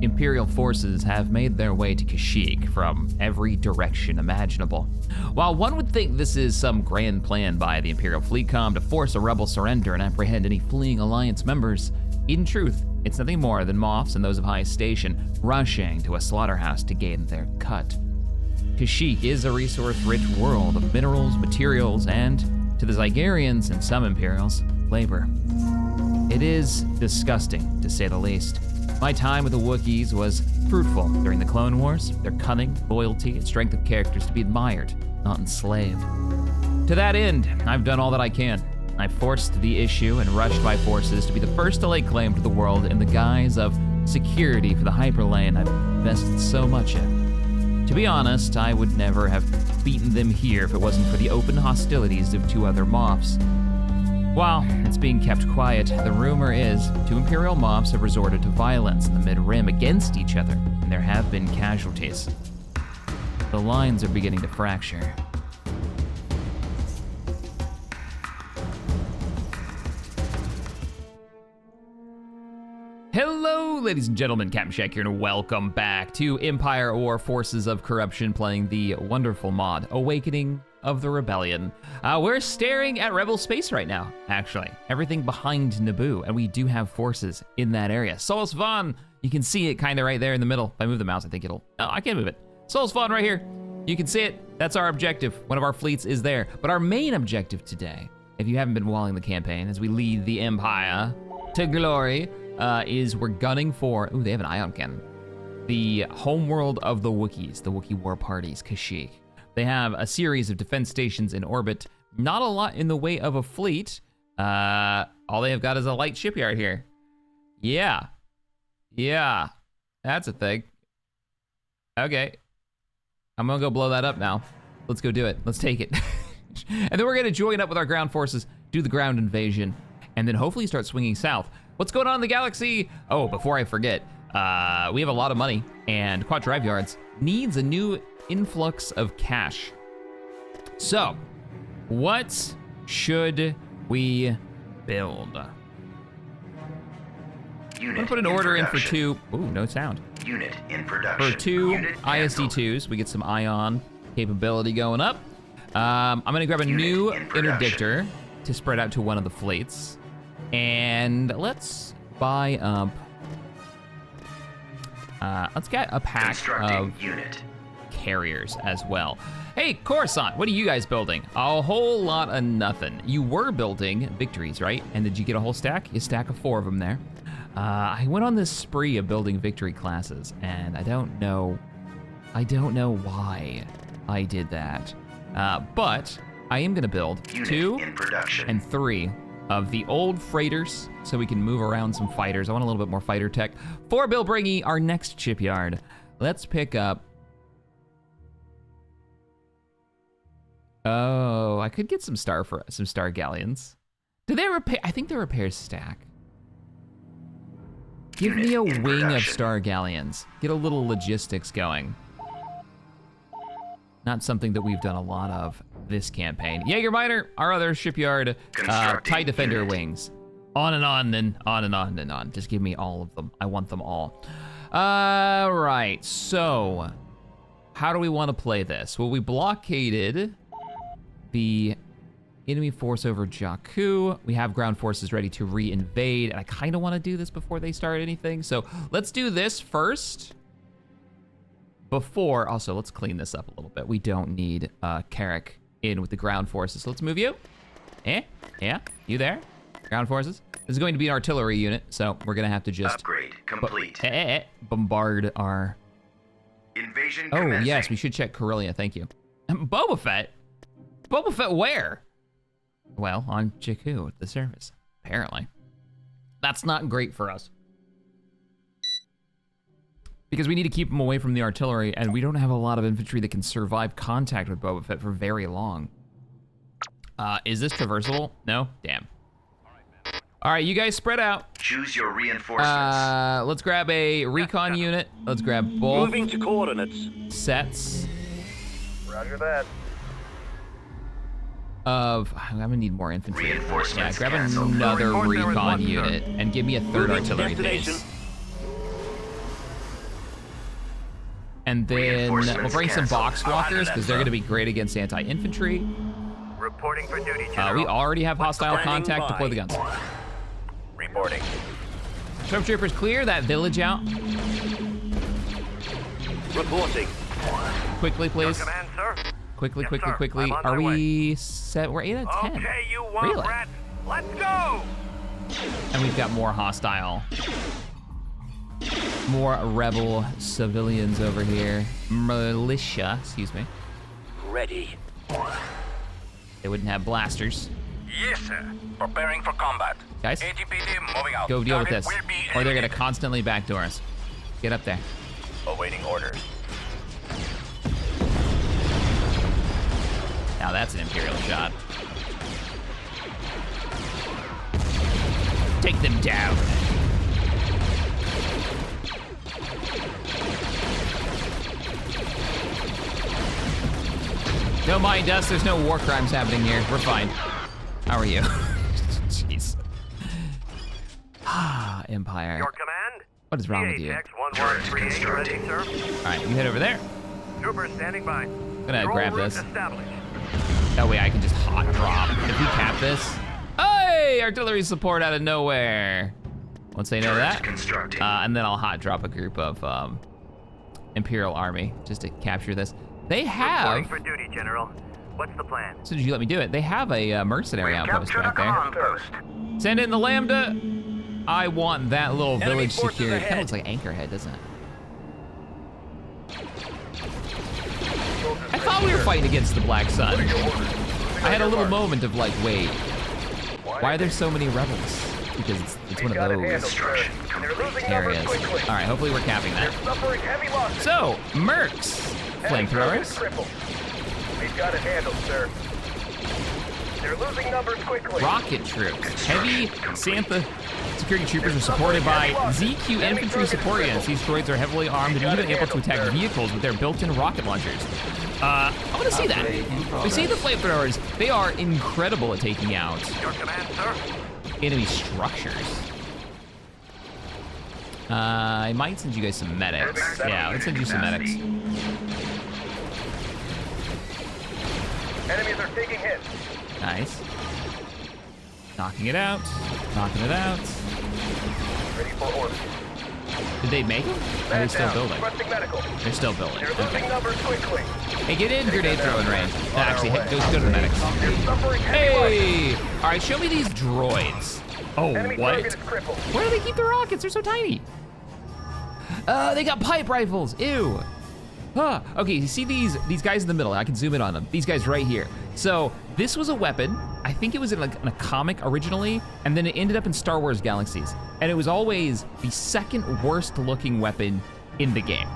Imperial forces have made their way to Kashyyyk from every direction imaginable. While one would think this is some grand plan by the Imperial Fleet Comm to force a rebel surrender and apprehend any fleeing Alliance members, in truth, it's nothing more than Moffs and those of highest station rushing to a slaughterhouse to gain their cut. Kashyyyk is a resource-rich world of minerals, materials, and, to the Zygarians and some Imperials, labor. It is disgusting, to say the least. My time with the Wookiees was fruitful during the Clone Wars, their cunning, loyalty, and strength of characters to be admired, not enslaved. To that end, I've done all that I can. I forced the issue and rushed my forces to be the first to lay claim to the world in the guise of security for the hyperlane I've invested so much in. To be honest, I would never have beaten them here if it wasn't for the open hostilities of two other Moffs. While it's being kept quiet, the rumor is 2 Imperial Moffs have resorted to violence in the Mid-Rim against each other, and there have been casualties. The lines are beginning to fracture. Hello, ladies and gentlemen, Kashyyyk here, and welcome back to Empire or Forces of Corruption, playing the wonderful mod, Awakening of the Rebellion. We're staring at Rebel space right now, actually. Everything behind Naboo, and we do have forces in that area. Solus Vaughn, you can see it kind of right there in the middle. If I move the mouse, I think it'll, oh, I can't move it. Solus Vaughn right here, you can see it. That's our objective. One of our fleets is there. But our main objective today, if you haven't been following the campaign, as we lead the Empire to glory, is we're gunning for, ooh, they have an ion cannon. The homeworld of the Wookiees, the Wookiee war parties, Kashyyyk. They have a series of defense stations in orbit. Not a lot in the way of a fleet. All they have got is a light shipyard here. Yeah, that's a thing. Okay, I'm gonna go blow that up now. Let's go do it, let's take it. And then we're gonna join up with our ground forces, do the ground invasion, and then hopefully start swinging south. What's going on in the galaxy? Oh, before I forget, we have a lot of money, and Quad Drive Yards needs a new influx of cash. So, what should we build? I'm gonna put an order in for 2, ooh, no sound. Unit in production. For 2 ISD2s, we get some ion capability going up. I'm gonna grab a new interdictor to spread out to one of the fleets. And let's buy up, let's get a pack of unit carriers as well. Hey, Coruscant, what are you guys building? A whole lot of nothing. You were building victories, right? And did you get a whole stack? A stack of 4 of them there. I went on this spree of building victory classes, and I don't know why I did that. But I am gonna build unit 2 in production. and 3 of the old freighters, so we can move around some fighters. I want a little bit more fighter tech. For Bilbringi, our next shipyard, let's pick up, oh, I could get some star galleons. Do they repair? I think the repairs stack. Give me a wing of star galleons. Get a little logistics going. Not something that we've done a lot of this campaign. Jägerminer, our other shipyard, TIE Defender wings. On and on and on and on and on. Just give me all of them. I want them all. Right, so how do we want to play this? Well, we blockaded the enemy force over Jakku. We have ground forces ready to re-invade, and I kind of want to do this before they start anything. So let's do this first. Before, also, let's clean this up a little bit. We don't need Kashyyyk in with the ground forces. So let's move you. Yeah, you there? Ground forces. This is going to be an artillery unit, so we're gonna have to just upgrade complete. Bombard our Invasion Oh, commencing. yes, we should check Corellia, thank you. Boba Fett? Boba Fett where? Well, on Jakku at the surface, apparently. That's not great for us. Because we need to keep him away from the artillery, and we don't have a lot of infantry that can survive contact with Boba Fett for very long. Is this traversable? No? Damn. All right, you guys spread out. Choose your reinforcements. Let's grab a recon unit. Let's grab both Moving to coordinates. sets Roger that. of, I'm gonna need more infantry. Yeah, Reinforcements grab canceled. another Report there is recon one, sir. unit and give me a third Moving to artillery destination. base. And then we'll Reinforcements bring some canceled. box walkers because they're gonna be great against anti-infantry. Reporting for duty, General. We already have hostile Standing contact. by. Deploy the guns. Reporting. Stormtroopers, clear that village out. Reporting. Quickly, please. Command, sir. Quickly, Yes, quickly, sir. quickly. I'm on Are my we set? We're 8 out of 10. Okay, you womp Really? rats. Let's go. And we've got more hostile. More rebel civilians over here. Militia, excuse me. Ready. They wouldn't have blasters. Yes, sir. Preparing for combat. Guys, ATPD moving out. go deal with Target this. will be Or they're gonna eliminated. constantly backdoor us. Get up there. Awaiting orders. Now that's an Imperial shot. Take them down. No mind us, there's no war crimes happening here. We're fine. How are you? Jeez. Empire. Your command? What is wrong with you? CHX-1138 ready, sir. Alright, you head over there. Troopers standing by. Gonna Control grab route this. established. That way I can just hot drop. If we cap this. Hey! Artillery support out of nowhere. Won't say no to that. Constructing. And then I'll hot drop a group of Imperial Army just to capture this. They have, Reporting for duty, General. What's the plan? as soon as you let me do it, they have a mercenary outpost back there. post. Send in the Lambda. I want that little Enemy village forces secured. ahead. Kind of looks like Anchorhead, doesn't it? I thought we were fighting against the Black Sun. I had a little moment of like, wait, why are there so many rebels? Because it's one of those Construction areas. All right, hopefully we're capping that. So, Mercs, flamethrowers. We've got it handled, sir. They're losing numbers quickly. Rocket troops. Heavy Santha security troopers are supported by ZQ infantry support units. These droids are heavily armed and even able to attack vehicles with their built-in rocket launchers. I want to see that. We see the flamethrowers. They are incredible at taking out Your command, sir. enemy structures. I might send you guys some medics. Yeah, let's send you some medics. Enemies are taking hits. Nice. Knocking it out. Knocking it out. Ready for orders. Did they make them? Or are they still building? Requesting medical. They're still building. They're losing Okay. numbers quickly. Hey, get in grenade throwing range. Actually, go to the medics. They're suffering heavy Hey! losses. All right, show me these droids. Oh, Enemy what? target is crippled. Where do they keep the rockets? They're so tiny. They got pipe rifles. Ew. Okay, you see these guys in the middle? I can zoom in on them. These guys right here. So this was a weapon. I think it was in a comic originally, and then it ended up in Star Wars Galaxies. And it was always the second worst looking weapon in the game.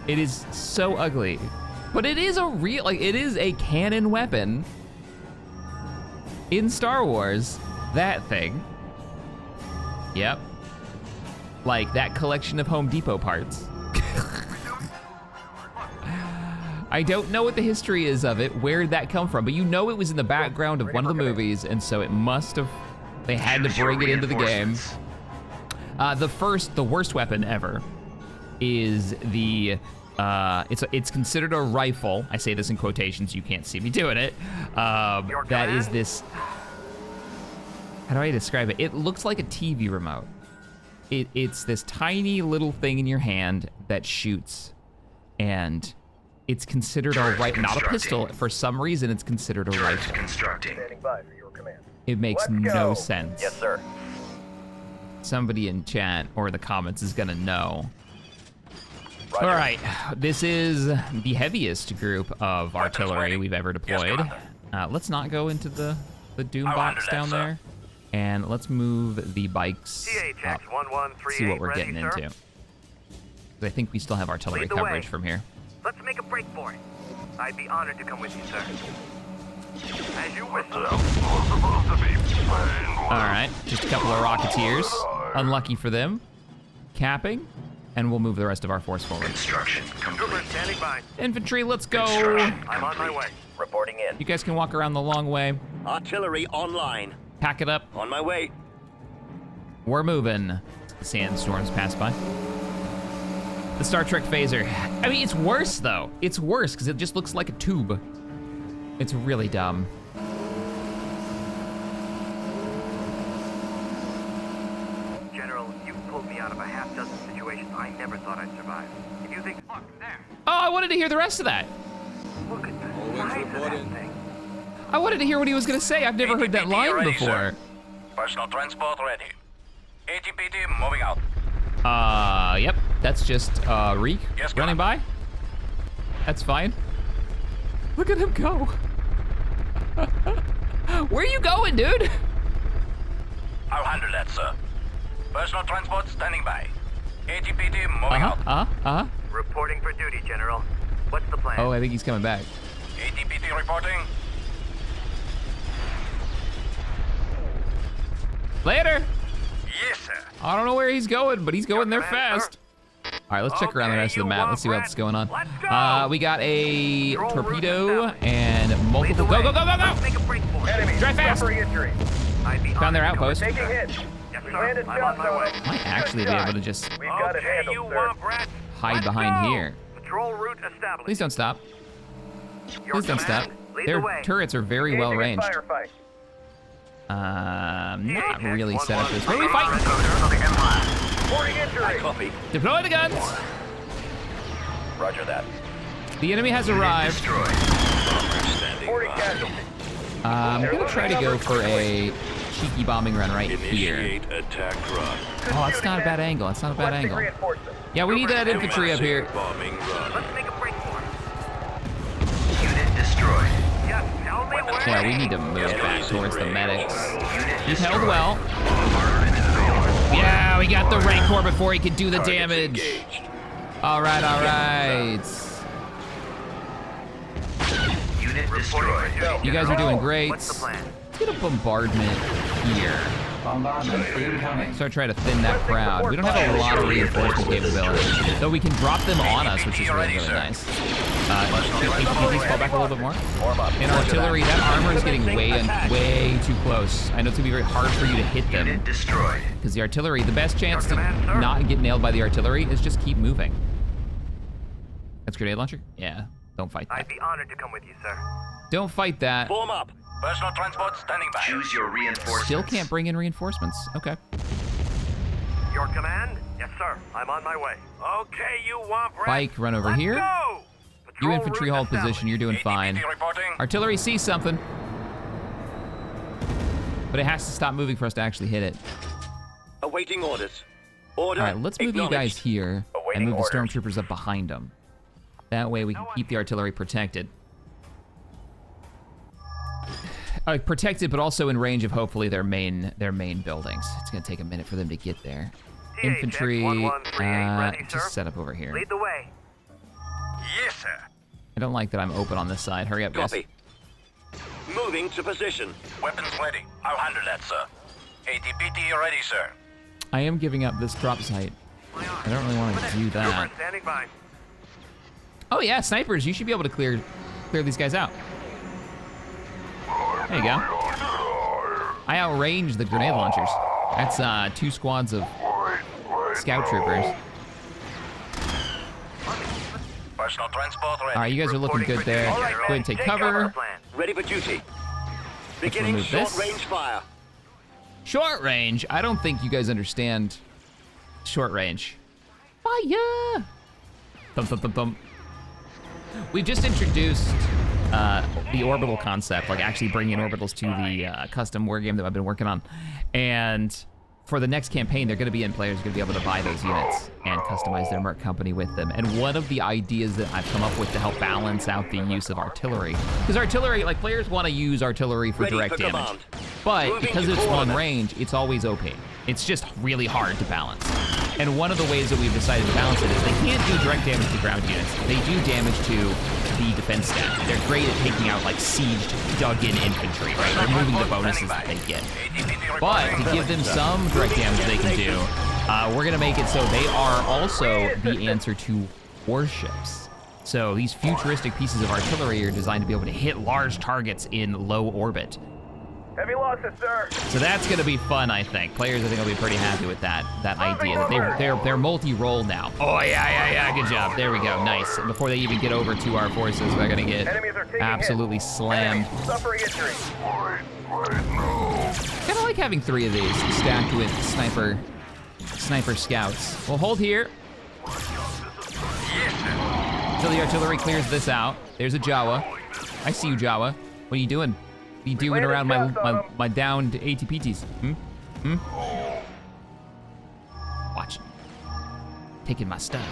It is so ugly. But it is it is a canon weapon in Star Wars, that thing. Yep. Like that collection of Home Depot parts. I don't know what the history is of it, where did that come from, but you know it was in the background of one of the movies, and so it must have, they had to bring it into the game. The worst weapon ever is the, it's considered a rifle. I say this in quotations, you can't see me doing it. That is this, how do I describe it? It looks like a TV remote. It's this tiny little thing in your hand that shoots, and it's considered a rifle, not a pistol. For some reason, it's considered a rifle. Constructing. Standing by for your command. It makes Let's no go. sense. Yes, sir. Somebody in chat or the comments is gonna know. Roger. All right, this is the heaviest group of artillery we've ever deployed. Let's not go into the Doom box that, down sir. there, and let's move the bikes up. CHX-1138 See what we're ready, getting sir. into. I think we still have artillery Lead the way. coverage from here. Let's make a break for it. I'd be honored to come with you, sir. As you wish. All right, just a couple of Rocketeers. Unlucky for them. Capping, and we'll move the rest of our force forward. Construction Troopers complete. standing by. Infantry, let's go. I'm on my way. Reporting in. You guys can walk around the long way. Artillery online. Pack it up. On my way. We're moving. Sandstorms pass by. The Star Trek phaser. I mean, it's worse though. It's worse because it just looks like a tube. It's really dumb. General, you've pulled me out of a half-dozen situations I never thought I'd survive. If you think, look, there. Oh, I wanted to hear the rest of that. Look at the size of that thing. I wanted to hear what he was gonna say. I've never heard that line ready, before. sir. Personal transport ready. ATPT moving out. Yep. That's just, Reek Yes, running by. That's fine. Look at him go. Where are you going, dude? I'll handle that, sir. Personal transport standing by. ATPT moving out. Reporting for duty, General. What's the plan? Oh, I think he's coming back. ATPT reporting. Later. Yes, sir. I don't know where he's going, but he's going there fast. All right, let's check around the rest of the map. Let's see what else is going on. We got a torpedo and multiple. Go, go, go, go, go! Make a break for it. Drive fast. Found their outpost. Taking hit. Yes, sir. I'm on my way. Might actually be able to just Okay, you womp rats. hide Let's behind go. here. Patrol route established. Please don't stop. Your Please don't stop. command, lead Their the way. turrets are very well ranged. Not really set up for this. What are we fighting? I copy. Deploy the guns. Roger that. The enemy has arrived. Standing by. I'm gonna try to go for a cheeky bombing run right here. Initiate attack run. Oh, that's not a bad angle. That's not a bad angle. Yeah, we need that infantry up here. Bombing run. Let's make a break for it. Unit destroyed. Yes, tell me where. Yeah, we need to move back towards the medics. He's held well. Yeah, we got the Rancor before he could do the damage. Engaged. All right, all right. Unit destroyed. You guys are doing great. What's the plan? Let's get a bombardment here. Start trying to thin that crowd. We don't have a lot of reinforcement capability, though we can drop them on us, which is really, really nice. Please fall back a little bit more. And artillery, that armor is getting way too close. I know it's gonna be very hard for you to hit them. Unit destroyed. Because the artillery, the best chance to command, sir. not get nailed by the artillery is just keep moving. That's grenade launcher? Yeah, don't fight that. I'd be honored to come with you, sir. Don't fight that. Form up. Personal transport standing by. Choose your reinforcements. Still can't bring in reinforcements. Okay. Your command? Yes, sir. I'm on my way. Okay, you womp rats. Bike, run over Let's here. Go. You Patrol infantry route hold position, established. you're doing fine. ATPT reporting. Artillery sees something. But it has to stop moving for us to actually hit it. Awaiting orders. Order. All right, let's move you guys acknowledged. here and Awaiting move the orders. stormtroopers up behind them. That way we can keep the artillery protected. Protected, but also in range of hopefully their main buildings. It's gonna take a minute for them to get there. Infantry, 1138 ready, sir. just set up over here. Lead the way. Yes, sir. I don't like that I'm open on this side. Hurry up, guys. Copy. Moving to position. Weapons ready. I'll handle that, sir. ATPT ready, sir. I am giving up this drop site. I don't really want to do that. Trooper standing by. Oh yeah, snipers, you should be able to clear these guys out. There you go. I outranged the grenade launchers. That's 2 squads of scout troopers. Personal transport ready. All right, you guys are looking good there. Go ahead and take cover. Ready for duty. Beginning remove this. short-range fire. Short range. I don't think you guys understand short range. Fire! Thump, thump, thump, thump. We've just introduced the orbital concept, like actually bringing orbitals to the custom war game that I've been working on. And for the next campaign, they're gonna be in players are gonna be able to buy those units and customize their merc company with them. And one of the ideas that I've come up with to help balance out the use of artillery, because artillery, like players wanna use artillery for Ready direct for damage. command. But Moving because to it's long coordinates. range, it's always OP. It's just really hard to balance. And one of the ways that we've decided to balance it is they can't do direct damage to ground units. They do damage to the defense staff. They're great at taking out like sieged, dug-in infantry, right? Removing the bonuses that they get. But to give them some direct damage they can do, we're gonna make it so they are also the answer to warships. So these futuristic pieces of artillery are designed to be able to hit large targets in low orbit. Heavy losses, sir. So that's gonna be fun, I think. Players, I think, will be pretty happy with that idea. That they're multi-role now. Oh yeah, good job. There we go, nice. And before they even get over to our forces, they're gonna get absolutely slammed. Suffering injury. Kind of like having 3 of these stacked with sniper scouts. We'll hold here. Until the artillery clears this out. There's a Jawa. I see you, Jawa. What are you doing? What are you doing around my downed ATPTs? Watch. Taking my stuff.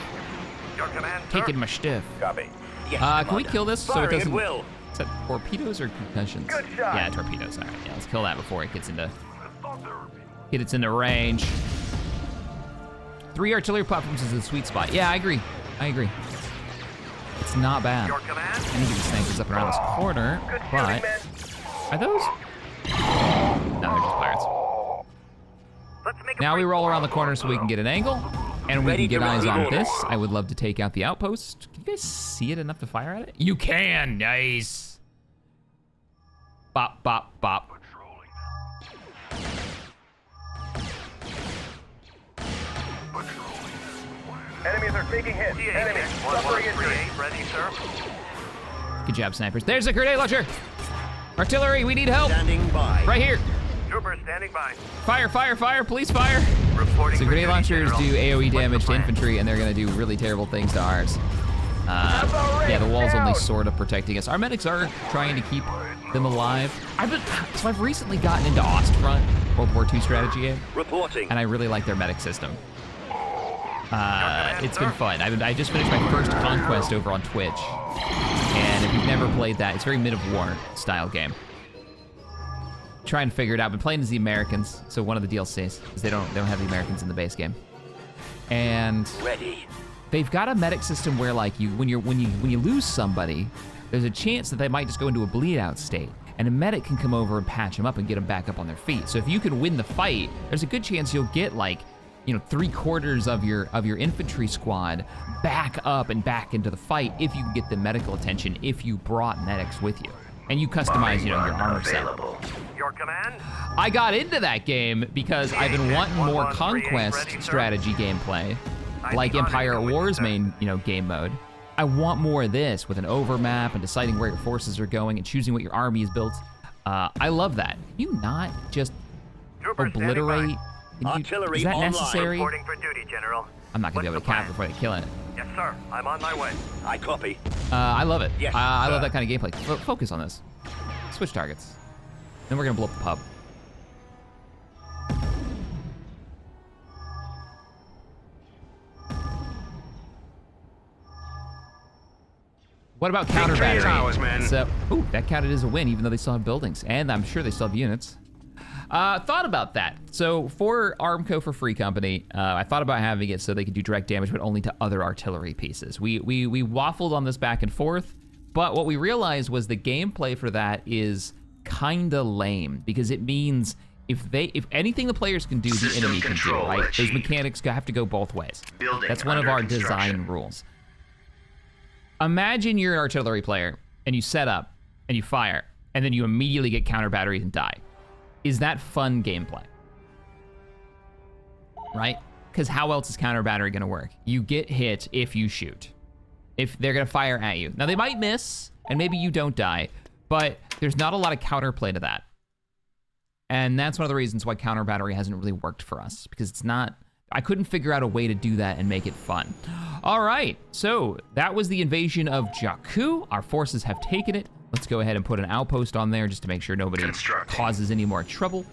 Your command, sir. Taking my stuff. Copy. Yes, Can we kill this so it Firing at doesn't... will. Is that torpedoes or concussions? Good shot. Yeah, torpedoes. All right, yeah, let's kill that before it gets into range. 3 artillery platforms is a sweet spot. Yeah, I agree. It's not bad. Your command. I need to get the snipers up and around this corner, Good but shooting, men. are those? No, they're just pirates. Let's make a Now we break. roll around the corner so we can get an angle, and we Ready can get to eyes roll. on this. I would love to take out the outpost. Can you guys see it enough to fire at it? You can, nice. Bop, bop, bop. Enemies are taking hits. Enemy suffering injury. Ready, sir. Good job, snipers. There's a grenade launcher. Artillery, we need help. Standing by. Right here. Troopers standing by. Fire, please fire. Reporting So for grenade duty, launchers General. do AoE What's the damage to plan? infantry, and they're gonna do really terrible things to ours. Yeah, the wall's only sort of protecting us. Our medics are trying to keep them alive. So I've recently gotten into Ostfront, World War II strategy game, Reporting. and I really like their medic system. It's been fun. I just finished my first conquest over on Twitch, and if you've never played that, it's a very Mid of War style game. Try and figure it out. I've been playing as the Americans, so one of the DLCs is they don't have the Americans in the base game, and Ready. they've got a medic system where like when you lose somebody, there's a chance that they might just go into a bleed out state, and a medic can come over and patch them up and get them back up on their feet. So if you can win the fight, there's a good chance you'll get like 3/4 of your infantry squad back up and back into the fight if you can get the medical attention, if you brought medics with you. And you customize, your armor set. Your command. I got into that game because I've been wanting more conquest strategy gameplay, like Empire at War's main, game mode. I want more of this with an overmap and deciding where your forces are going and choosing what your army is built. I love that. Can you not just Troopers standing obliterate? by. Artillery Is that online. necessary? Reporting for duty, General. I'm not gonna be able What's to the cap plan? before they kill it. Yes, sir. I'm on my way. I copy. I love it. Yes, I love sir. that kind of gameplay. Focus on this. Switch targets. Then we're gonna blow up the pub. What about counter Victory is battery? ours, men. So, ooh, that counted as a win, even though they still have buildings, and I'm sure they still have units. Thought about that. So for Armco for Free Company, I thought about having it so they could do direct damage, but only to other artillery pieces. We waffled on this back and forth, but what we realized was the gameplay for that is kinda lame, because it means if anything the players can do, the System enemy can do, control right? Those achieved. mechanics have to go both ways. Building That's one of under our construction. design rules. Imagine you're an artillery player, and you set up, and you fire, and then you immediately get counter batteries and die. Is that fun gameplay? Right? Because how else is counter battery gonna work? You get hit if you shoot. If they're gonna fire at you. Now they might miss, and maybe you don't die, but there's not a lot of counterplay to that. And that's one of the reasons why counter battery hasn't really worked for us, because it's not, I couldn't figure out a way to do that and make it fun. All right, so that was the invasion of Jakku. Our forces have taken it. Let's go ahead and put an outpost on there just to make sure nobody Constructing. causes any more trouble.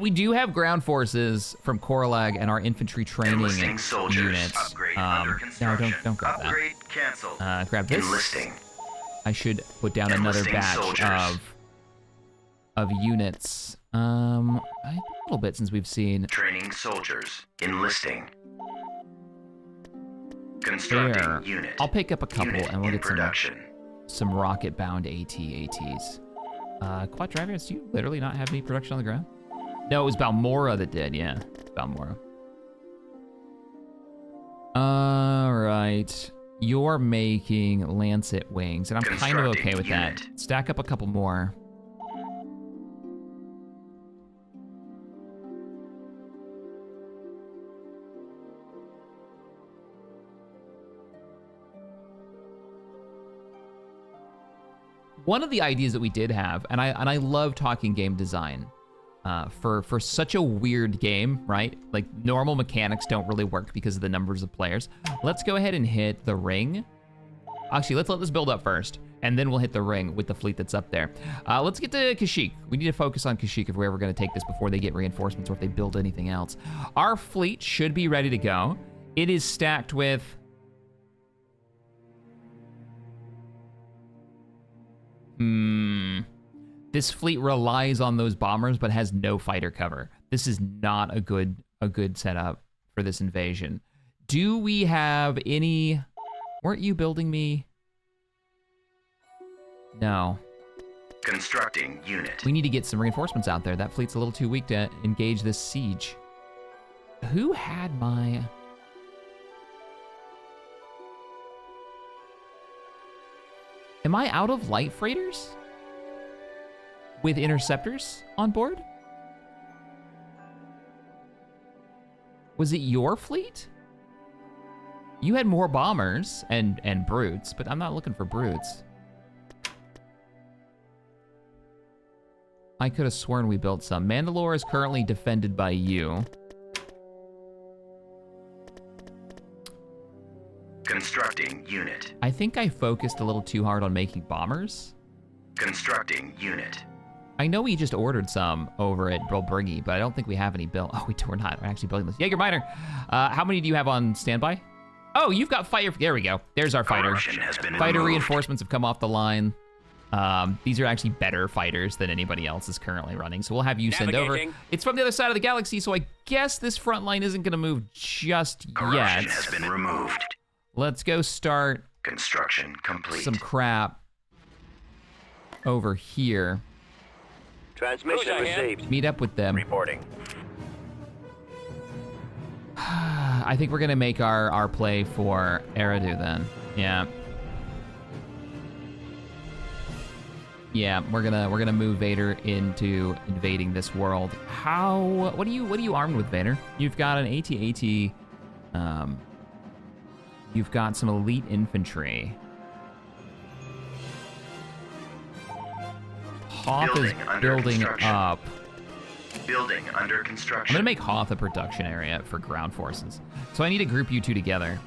We do have ground forces from Korlag and our infantry training Enlisting soldiers. units. Upgrade under No, construction. don't grab that. Upgrade canceled. Grab this. Enlisting. I should put down another Enlisting batch soldiers. of units. A little bit since we've seen. Training soldiers. Enlisting. Constructing There. unit. I'll pick up a couple Unit and we'll in get production. some rocket-bound ATs. Quad drivers, do you literally not have any production on the ground? No, it was Balmora that did, yeah. Balmora. All right. You're making Lancet wings, and I'm kind of okay with that. Constructing unit. Stack up a couple more. one of the ideas that we did have, and I love talking game design, for such a weird game, right? Like normal mechanics don't really work because of the numbers of players. Let's go ahead and hit the ring. Actually, let's let this build up first, and then we'll hit the ring with the fleet that's up there. Let's get to Kashyyyk. We need to focus on Kashyyyk if we're ever gonna take this before they get reinforcements or if they build anything else. Our fleet should be ready to go. It is stacked with... This fleet relies on those bombers, but has no fighter cover. This is not a good setup for this invasion. Do we have any... Weren't you building me? No. Constructing unit. We need to get some reinforcements out there. That fleet's a little too weak to engage this siege. Who had my... Am I out of light freighters? With interceptors on board? Was it your fleet? You had more bombers and brutes, but I'm not looking for brutes. I could have sworn we built some. Mandalore is currently defended by you. Constructing unit. I think I focused a little too hard on making bombers. Constructing unit. I know we just ordered some over at Brilbriggy, but I don't think we have any built. Oh, we're not. We're actually building this. Jaeger Miner. How many do you have on standby? Oh, you've got fighter. There we go. There's our fighter. Fighter reinforcements have come off the line. These are actually better fighters than anybody else is currently running, so we'll have you send over. It's from the other side of the galaxy, so I guess this front line isn't going to move just yet. Has been removed. Let's go start construction complete. Some crap over here. Transmission received. Meet up with them. Reporting. I think we're gonna make our play for Eridu then. Yeah. Yeah, we're gonna move Vader into invading this world. What are you armed with, Vader? You've got an AT-AT. You've got some elite infantry. Hoth is building up. Building under I'm construction. gonna make Hoth a production area for ground forces. So I need to group you two together.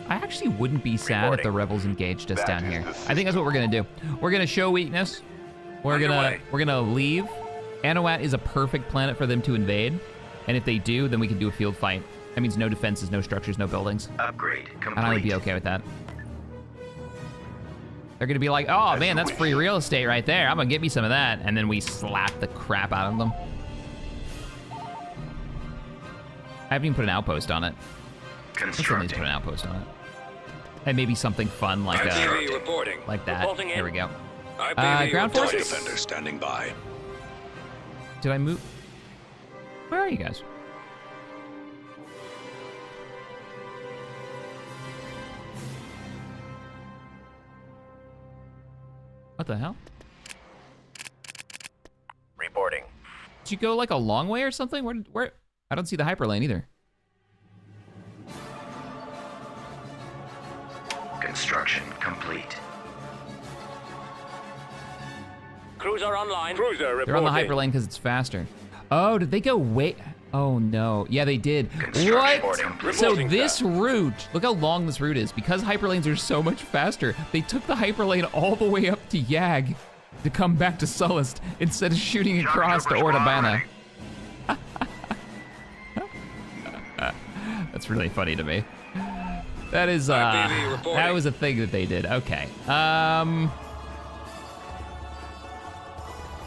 I actually wouldn't be sad if the rebels engaged us down here. I think that's what we're gonna do. We're gonna show weakness. We're gonna leave. Anowat is a perfect planet for them to invade. And if they do, then we can do a field fight. That means no defenses, no structures, no buildings. Upgrade complete. And I would be okay with that. They're gonna be like, oh man, that's free real estate right there. I'm gonna get me some of that. And then we slap the crap out of them. I haven't even put an outpost on it. I still need to put an outpost on it. And maybe something fun like that. Here we go. Ground forces? Defender standing by. Did I move? Where are you guys? What the hell? Reporting. Did you go like a long way or something? Where? I don't see the hyperlane either. Construction complete. Cruiser online. Cruiser reporting. They're on the hyperlane because it's faster. Oh, did they go way? Oh no. Yeah, they did. What? So this route, look how long this route is. Because hyperlanes are so much faster, they took the hyperlane all the way up to Yag to come back to Sullust instead of shooting across to Ordabana. That's really funny to me. That is, that was a thing that they did. Okay.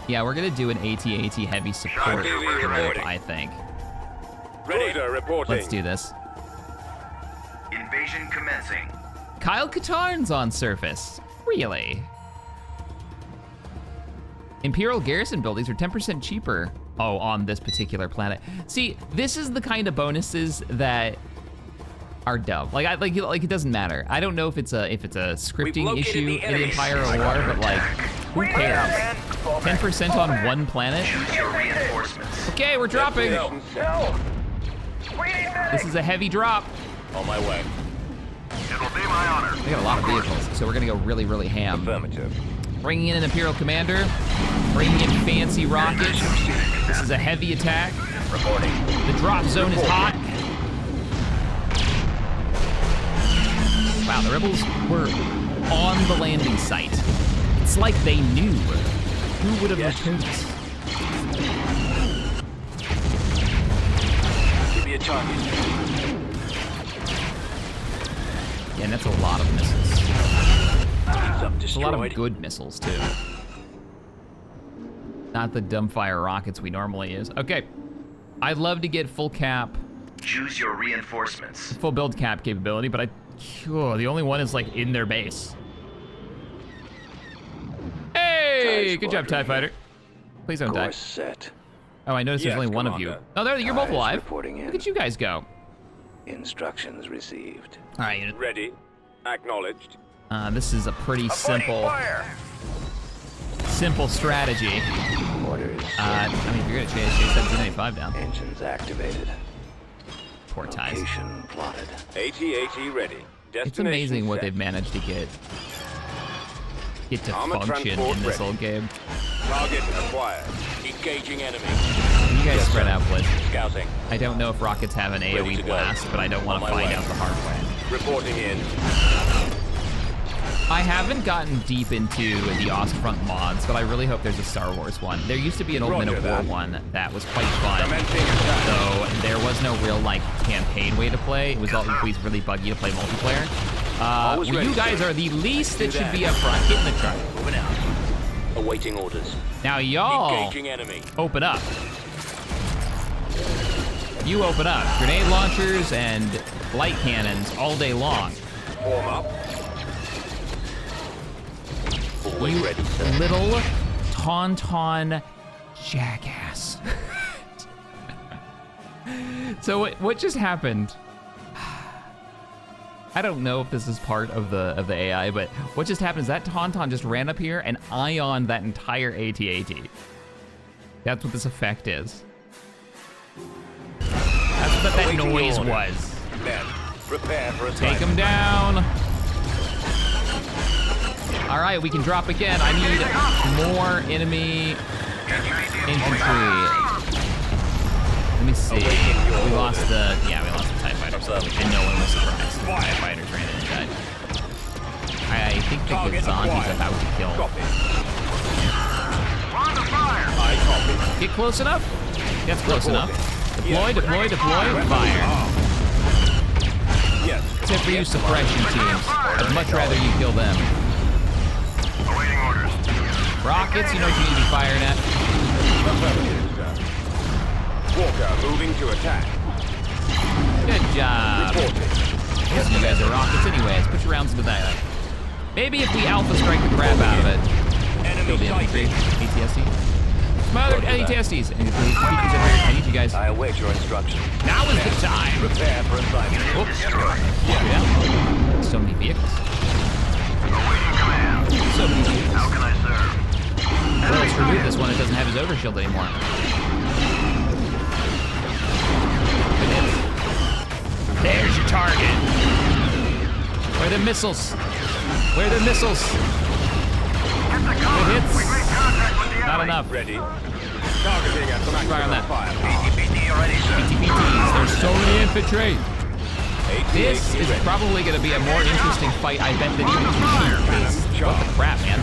Yeah, we're gonna do an AT-AT heavy support group, I think. Ready. Reporting. Let's do this. Invasion commencing. Kyle Katarn's on surface. Really? Imperial garrison buildings are 10% cheaper. Oh, on this particular planet. See, this is the kind of bonuses that are dumb. Like it doesn't matter. I don't know if it's a scripting issue in Empire or War, but like, who cares? 10% on one planet? Okay, we're dropping. This is a heavy drop. On my way. It will be my honor. We got a lot of vehicles, so we're gonna go really, really ham. Affirmative. Bringing in an Imperial Commander, bringing in fancy rockets. This is a heavy attack. Reporting. The drop zone is hot. Wow, the rebels were on the landing site. It's like they knew. Who would have noticed? Give me a target. Yeah, and that's a lot of missiles. He's up It's a lot of destroyed. good missiles, too. Not the dumbfire rockets we normally use. Okay, I'd love to get full cap, Choose your reinforcements. full build cap capability, but the only one is like in their base. Hey, good job, TIE Fighter. Please don't die. Course set. Oh, I noticed there's Yes, only one of you. Commander. Oh, there, you're both Eyes alive. reporting in. Look at you guys go. Instructions received. All right, Ready. Acknowledged. this is a pretty simple strategy. Orders. I mean, if you're gonna chase 1795 down. Engines activated. Poor ties. Location plotted. AT-AT ready. It's amazing what they've managed to get to Armor function transport in this ready. old game. Target acquired. Engaging enemy. You guys Yes, spread sir. out, please. Scouting. I don't know if rockets have an Ready AoE to go. blast, but I don't want On to my find way. out the hard way. Reporting in. I haven't gotten deep into the Ostfront mods, but I really hope there's a Star Wars one. There used to be an old Men Roger of War that. one that was quite fun, Commencing attack. though there was no real like campaign way to play. It was always really buggy to play multiplayer. Always Well, ready, you guys sir. are the least that Do should that. be up front. Get in the truck. Moving out. Awaiting orders. Now y'all Engaging enemy. open up. You open up. Grenade launchers and light cannons all day long. Form up. Always You ready, sir. little tauntaun jackass. So what just happened? I don't know if this is part of the AI, but what just happened is that tauntaun just ran up here and ioned that entire AT-AT. That's what this effect is. That's what that Awaiting noise order. was. Men, prepare for Take assignment. him down. All right, we can drop again. I need more enemy infantry. Let me see. We lost the TIE fighters, and no one was surprised. The TIE fighters ran in and died. I think the Target Gazanti's acquired. about to kill. Copy. On the fire. I copy. Get close enough. That's close enough. Deploy, Yes. deploy, deploy, fire. Yes. Except for you suppression teams. I'd much rather you kill them. Awaiting orders. Rockets, you know what you need to be firing at. Affirmative, sir. Walker moving to attack. Good job. Reporting. Most of you guys are rockets anyways. Put your rounds into that. Maybe if we alpha strike the crap out of it. Kill the Enemy infantry. sighted. ATST. Smothered ATSTs. I need you guys. I await your instructions. Now is the time. Prepare for assignment. Oops. Yeah. So many vehicles. Awaiting command. So many vehicles. How can I serve? Well, let's remove this one. It doesn't have his overshield anymore. Good hit. There's your target. Where are the missiles? Where are the missiles? Get the cover. Good hits. We made contact with the enemy. Not enough. Ready. Targeting at the Fire on that. fire. BT ready, sir. TPTs. There's so many infantry. This AT-AT is ready. probably going to be a more interesting fight, I bet, than even Kashyyyk. What the crap, man?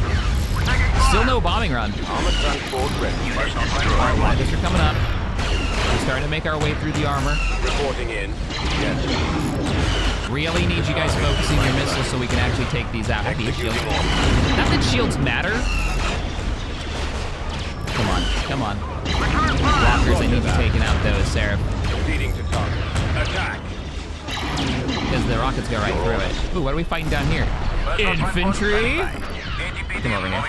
Still no bombing run. Armor transport ready. Alright, Gliders are coming up. We're starting to make our way through the armor. Reporting in. Yes. Really need you guys focusing your missiles so we can actually take these out with these shields. Executing order. Not that shields matter. Come on, come on. Blockers, I need you taking out those, Seraph. Proceeding to target. Attack. Because the rockets go right through it. Ooh, what are we fighting down here? Infantry? Come over here.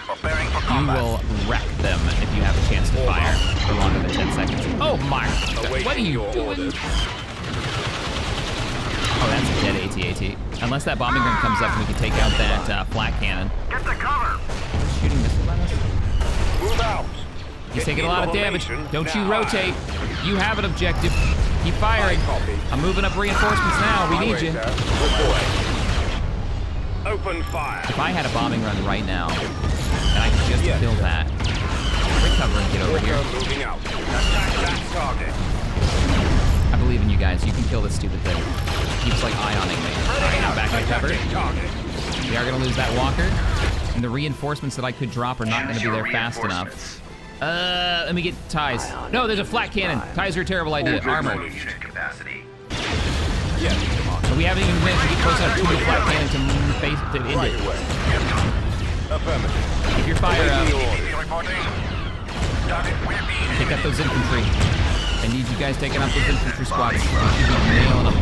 Preparing for You combat. will wreck them if you have a chance to fire for longer than 10 seconds. Oh my, Awaiting what are you your doing? orders. Oh, that's a dead AT-AT. Unless that bombing gun comes up and we can take out that flak cannon. Get the cover. Shooting missile at us? Move out. He's Get taking a in lot of damage. formation Don't you now. rotate. You have an objective. Keep firing. I'm moving up reinforcements now. We need you. Open fire. If I had a bombing run right now, and I could just kill that, recover and get over here. Moving out. Attack that target. I believe in you guys. You can kill this stupid thing. It keeps like ioning me. Alright, now back in cover. We are gonna lose that walker. And the reinforcements that I could drop are not gonna be there fast enough. Let me get ties. No, there's a flat cannon. Ties are a terrible idea. Armor. Unit capacity. So we haven't even managed to get close enough to a flat cannon to end it. Keep your fire up. Take out those infantry. I need you guys taking out those infantry squads. You should be nailing them.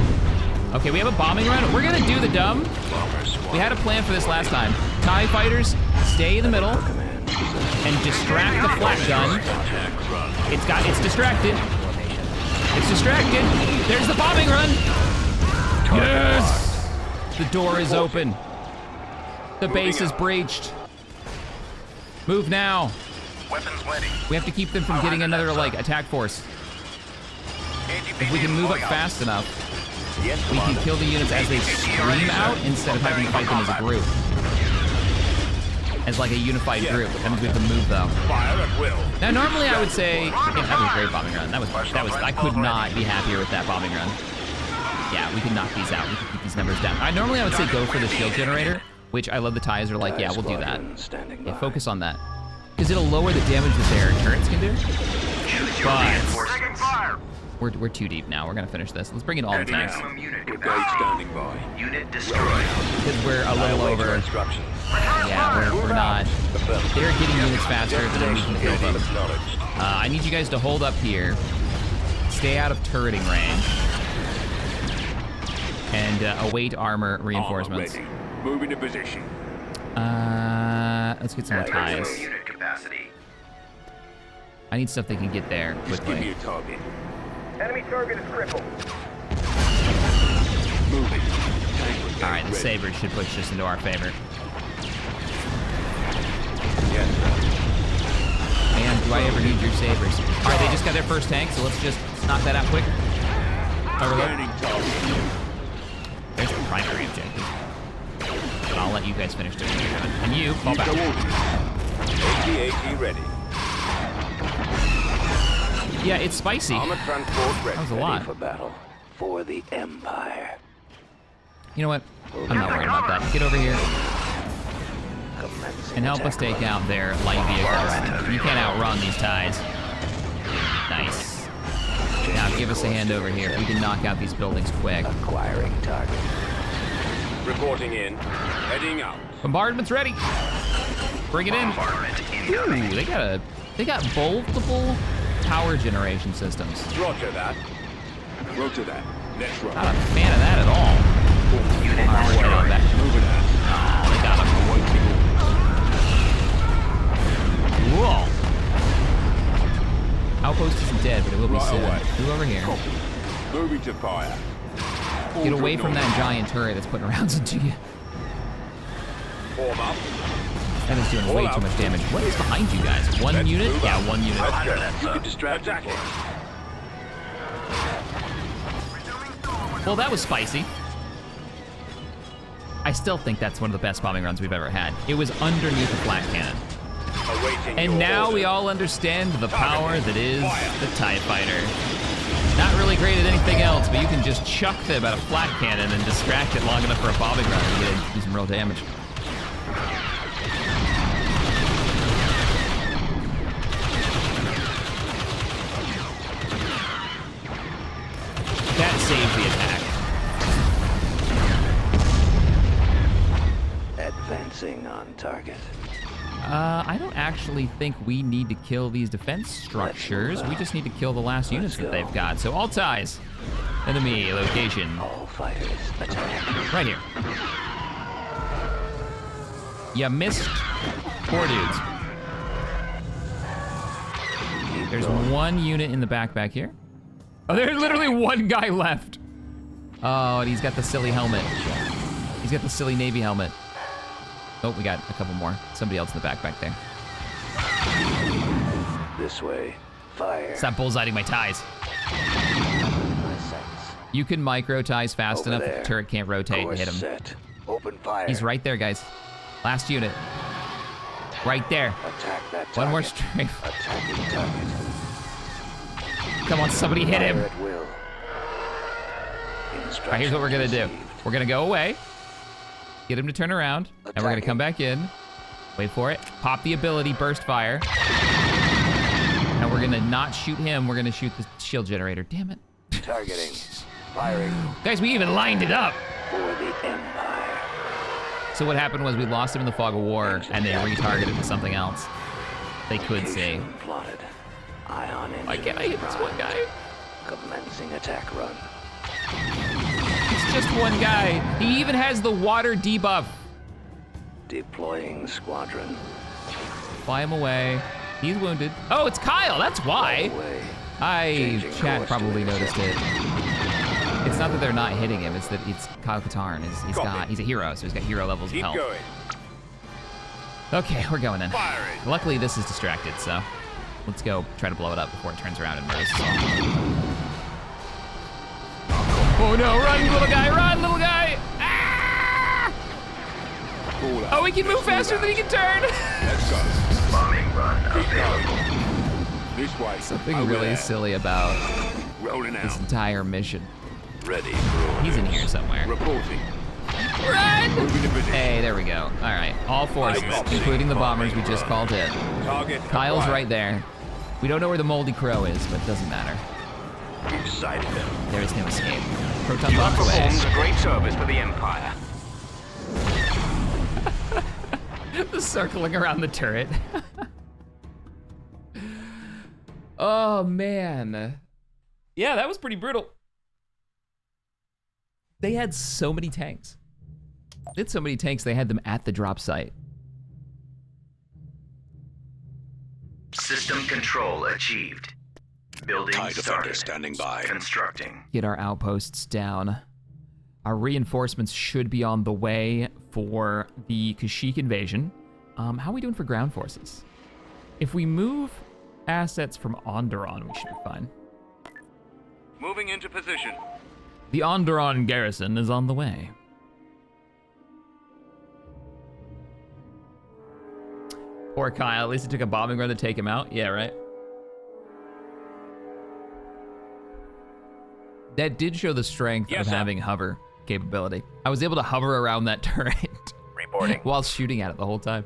Okay, we have a bombing run. We're gonna do the dumb. We had a plan for this last time. TIE fighters, stay in the middle and distract the flat gun. It's distracted. It's distracted. There's the bombing run. Yes! The door is open. The base is breached. Move now. Weapons ready. We have to keep them from getting another, like, attack force. If we can move up fast enough, we can kill the units as they scream out instead of having to fight them as a group. As like a unified group. That means we have to move though. Fire at will. Now normally I would say, yeah, that was a great bombing run. That was, I could not be happier with that bombing run. Yeah, we can knock these out. We can keep these numbers down. Normally I would say go for the shield generator, which I love the ties are like, yeah, we'll do that. Yeah, focus on that. Because it'll lower the damage that their turrets can do. But we're too deep now. We're gonna finish this. Let's bring in all the tanks. Brigade standing by. Unit destroyed. Because we're a little over. Yeah, we're not. They're getting units faster than we can kill them. I need you guys to hold up here. Stay out of turreting range. And await armor reinforcements. Move into position. Let's get some more ties. Unit capacity. I need stuff that can get there Just give me quickly. a target. Enemy target is crippled. Moving. Alright, the sabers should push this into our favor. Yes, sir. Man, do I ever need your sabers? Alright, they just got their first tank, so let's just knock that out quick. Overload. There's the primary objective. But I'll let you guys finish doing what you're doing. And you, fall back. AT ready. Yeah, it's spicy. Armored transport ready. That was a lot. For battle. For the Empire. You know what? I'm not worried about that. Get over here and help us take out their light vehicles. You can't outrun these ties. Nice. Now give us a hand over here. We can knock out these buildings quick. Acquiring target. Reporting in. Heading out. Bombardment's ready. Bring it in. Ooh, they got multiple power generation systems. Roger that. Roger that. Let's run. Not a fan of that at all. Unit All right, we'll head on back. Moving out. Oh, they got him. Whoa. Outpost isn't dead, but it will be soon. Move over here. Moving to fire. Get away from that giant turret that's putting rounds into you. Form up. That is doing way too much damage. What is behind you guys? One unit? Yeah, one unit. You can distract him. Well, that was spicy. I still think that's one of the best bombing runs we've ever had. It was underneath the flat cannon. And now we all understand the power that is the TIE Fighter. Not really great at anything else, but you can just chuck them at a flat cannon and distract it long enough for a bombing run and do some real damage. That saved the attack. Advancing on target. I don't actually think we need to kill these defense structures. We just need to kill the last units that they've got. So all ties. Enemy location. All fighters attack. Right here. You missed 4 dudes. There's one unit in the back here. Oh, there's literally one guy left. Oh, and he's got the silly helmet. He's got the silly Navy helmet. Oh, we got a couple more. Somebody else in the back there. This way. Fire. Stop bullseying my ties. You can micro-ties fast Over enough that there. the turret can't rotate and Course hit him. set. Open fire. He's right there, guys. Last unit. Right there. Attack that target. One more strafe. Attacking target. Come on, somebody hit him. Fire at will. All right, here's what we're gonna do. We're gonna go away, get him to turn around, and we're gonna come back in. Wait for it. Pop the ability, burst fire. And we're gonna not shoot him, we're gonna shoot the shield generator. Damn it. Targeting. Firing Guys, we even lined it up. for the Empire. So what happened was we lost him in the fog of war and then retargeted to something else. They could say. Location plotted. Ion engine. Why can't I hit this one guy? Commencing attack run. It's just one guy. He even has the water debuff. Deploying squadron. Fly him away. He's wounded. Oh, it's Kyle, that's why. Away. Chat probably noticed it. It's not that they're not hitting him, it's that it's Kyle Katarn. He's a hero, so he's got hero levels of Keep health. going. Okay, we're going in. Firing. Luckily, this is distracted, so let's go try to blow it up before it turns around and murders us all. Oh no, run, little guy, run, little guy! Ah! Oh, he can move faster than he can turn! Let's go. Bombing run available. This way. Something Over really there. silly about Rolling this out. entire mission. Ready for He's in here somewhere. Reporting. Run! Moving to position. Hey, there we go. All right, all forces, including the bombers we just called in. Target. Kyle's acquired. right there. We don't know where the moldy crow is, but it doesn't matter. We've sighted him. There is no escape. Proton You have bombs away. performed a great service for the Empire. The circling around the turret. Oh man. Yeah, that was pretty brutal. They had so many tanks. They had so many tanks, they had them at the drop site. System control achieved. Building TIE defender started. standing by. Constructing. Get our outposts down. Our reinforcements should be on the way for the Kashyyyk invasion. How are we doing for ground forces? If we move assets from Onderon, we should be fine. Moving into position. The Onderon garrison is on the way. Poor Kyle, at least it took a bombing run to take him out. Yeah, right? That did show the strength Yes, of sir. having hover capability. I was able to hover around that turret Reporting. while shooting at it the whole time.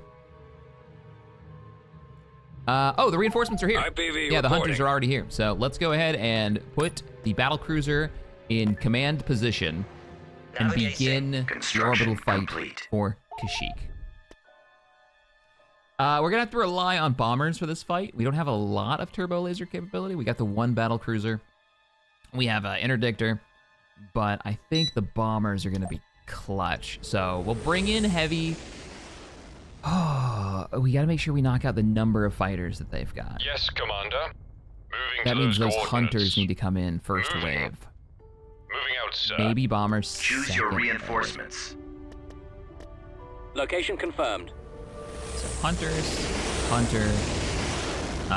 Oh, the reinforcements are here. IPV Yeah, the hunters reporting. are already here. So let's go ahead and put the battle cruiser in command position and begin the Construction orbital fight complete. for Kashyyyk. We're gonna have to rely on bombers for this fight. We don't have a lot of turbo laser capability. We got the one battle cruiser. We have an interdictor, but I think the bombers are gonna be clutch. So we'll bring in heavy. Oh, we gotta make sure we knock out the number of fighters that they've got. Yes, Commander. Moving That to means those coordinates. hunters need to come in first Moving. wave. Moving out, sir. Maybe bombers. Choose your second. reinforcements. Location confirmed. So hunters, hunter,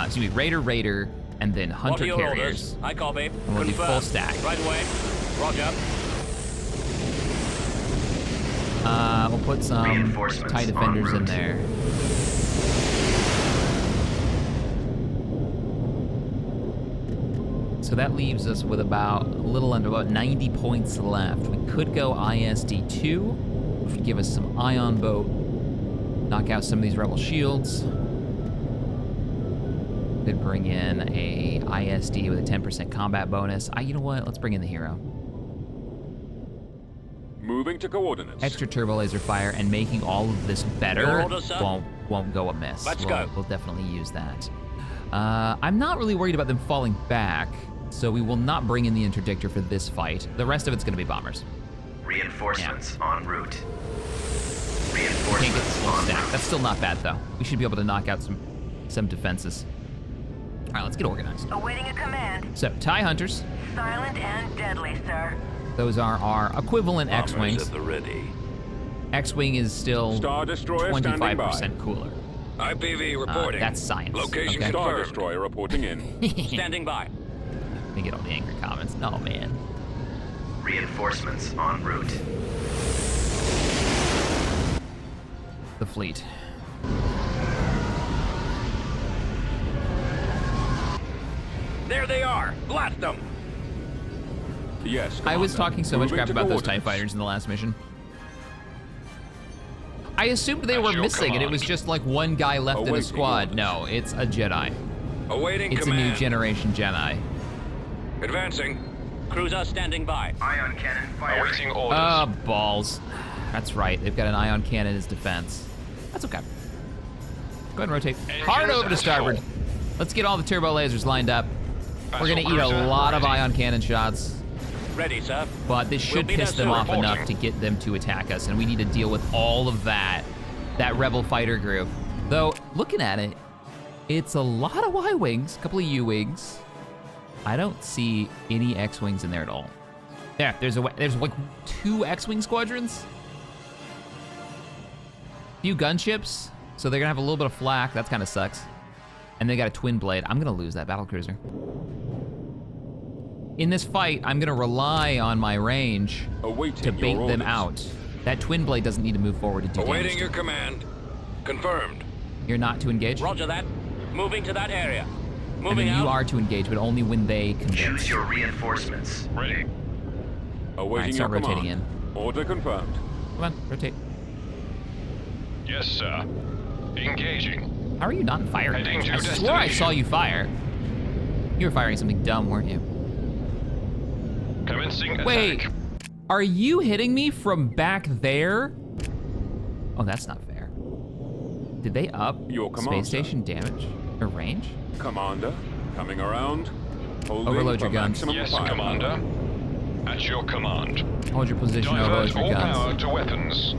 excuse me, raider, and then hunter carriers. I copy. And we'll do full stack. Right away. Roger. We'll put some Reinforcements TIE defenders en in route. there. So that leaves us with about a little under about 90 points left. We could go ISD-2, which would give us some ion boat, knock out some of these rebel shields. Could bring in a ISD with a 10% combat bonus. You know what? Let's bring in the hero. Moving to coordinates. Extra turbo laser fire and making all of this better Your order, sir. won't go amiss. Let's we'll, go. We'll definitely use that. I'm not really worried about them falling back, so we will not bring in the interdictor for this fight. The rest of it's going to be bombers. Reinforcements en route. Can't get the Reinforcements full en stack. route. That's still not bad though. We should be able to knock out some defenses. All right, let's get organized. Awaiting a command. So TIE hunters. Silent and deadly, sir. Those are our equivalent Bombers X-wings. at the ready. X-wing is still Star Destroyer standing by. 25% cooler. IPV reporting. That's science. Location okay? Star confirmed. Destroyer reporting in. Standing by. Let me get all the angry comments. No, man. Reinforcements en route. The fleet. There they are. Blast them. Yes, I was Commander. talking so much Moving crap to about those TIE coordinates. fighters in the last mission. I assumed they At were your missing and it was command. just like one guy left in a Awaiting squad. orders. No, it's a Jedi. Awaiting It's a command. new generation Jedi. Advancing. Cruiser standing by. Ion cannon firing. Awaiting orders. Ah, balls. That's right, they've got an ion cannon as defense. That's okay. Go ahead and rotate. Hard Engines over to at starboard. full. Let's get all the turbo lasers lined up. We're gonna Vessel eat a cruiser lot of ready. ion cannon shots, Ready, sir. but this should be piss there them soon. off enough Reporting. to get them to attack us, and we need to deal with all of that rebel fighter group. Though, looking at it, it's a lot of Y-Wings, a couple of U-Wings. I don't see any X-Wings in there at all. Yeah, there's like 2 X-Wing squadrons. Few gunships, so they're gonna have a little bit of flak. That kind of sucks. And they got a twin blade. I'm gonna lose that battlecruiser. In this fight, I'm gonna rely on my range Awaiting to bait your them orders. out. That twin blade doesn't need to move forward to do Awaiting damage. your command. Confirmed. You're not to engage, Roger that. Moving to that area. and Moving then out. you are to engage, but only when they Choose convince. your reinforcements. Ready. Awaiting start your rotating command. Order confirmed. Come on, rotate. Yes, sir. Engaging. How are you not in firing Heading range? to I swore I destination. saw you fire. You were firing something dumb, weren't you? Commencing Wait, attack. are you hitting me from back there? Oh, that's not fair. Did they up Your command, space station damage or range? Commander, coming around. Holding Overload for your guns. maximum Yes, firepower. Commander. At your command. Hold your position, overload Divert your all power guns. to weapons.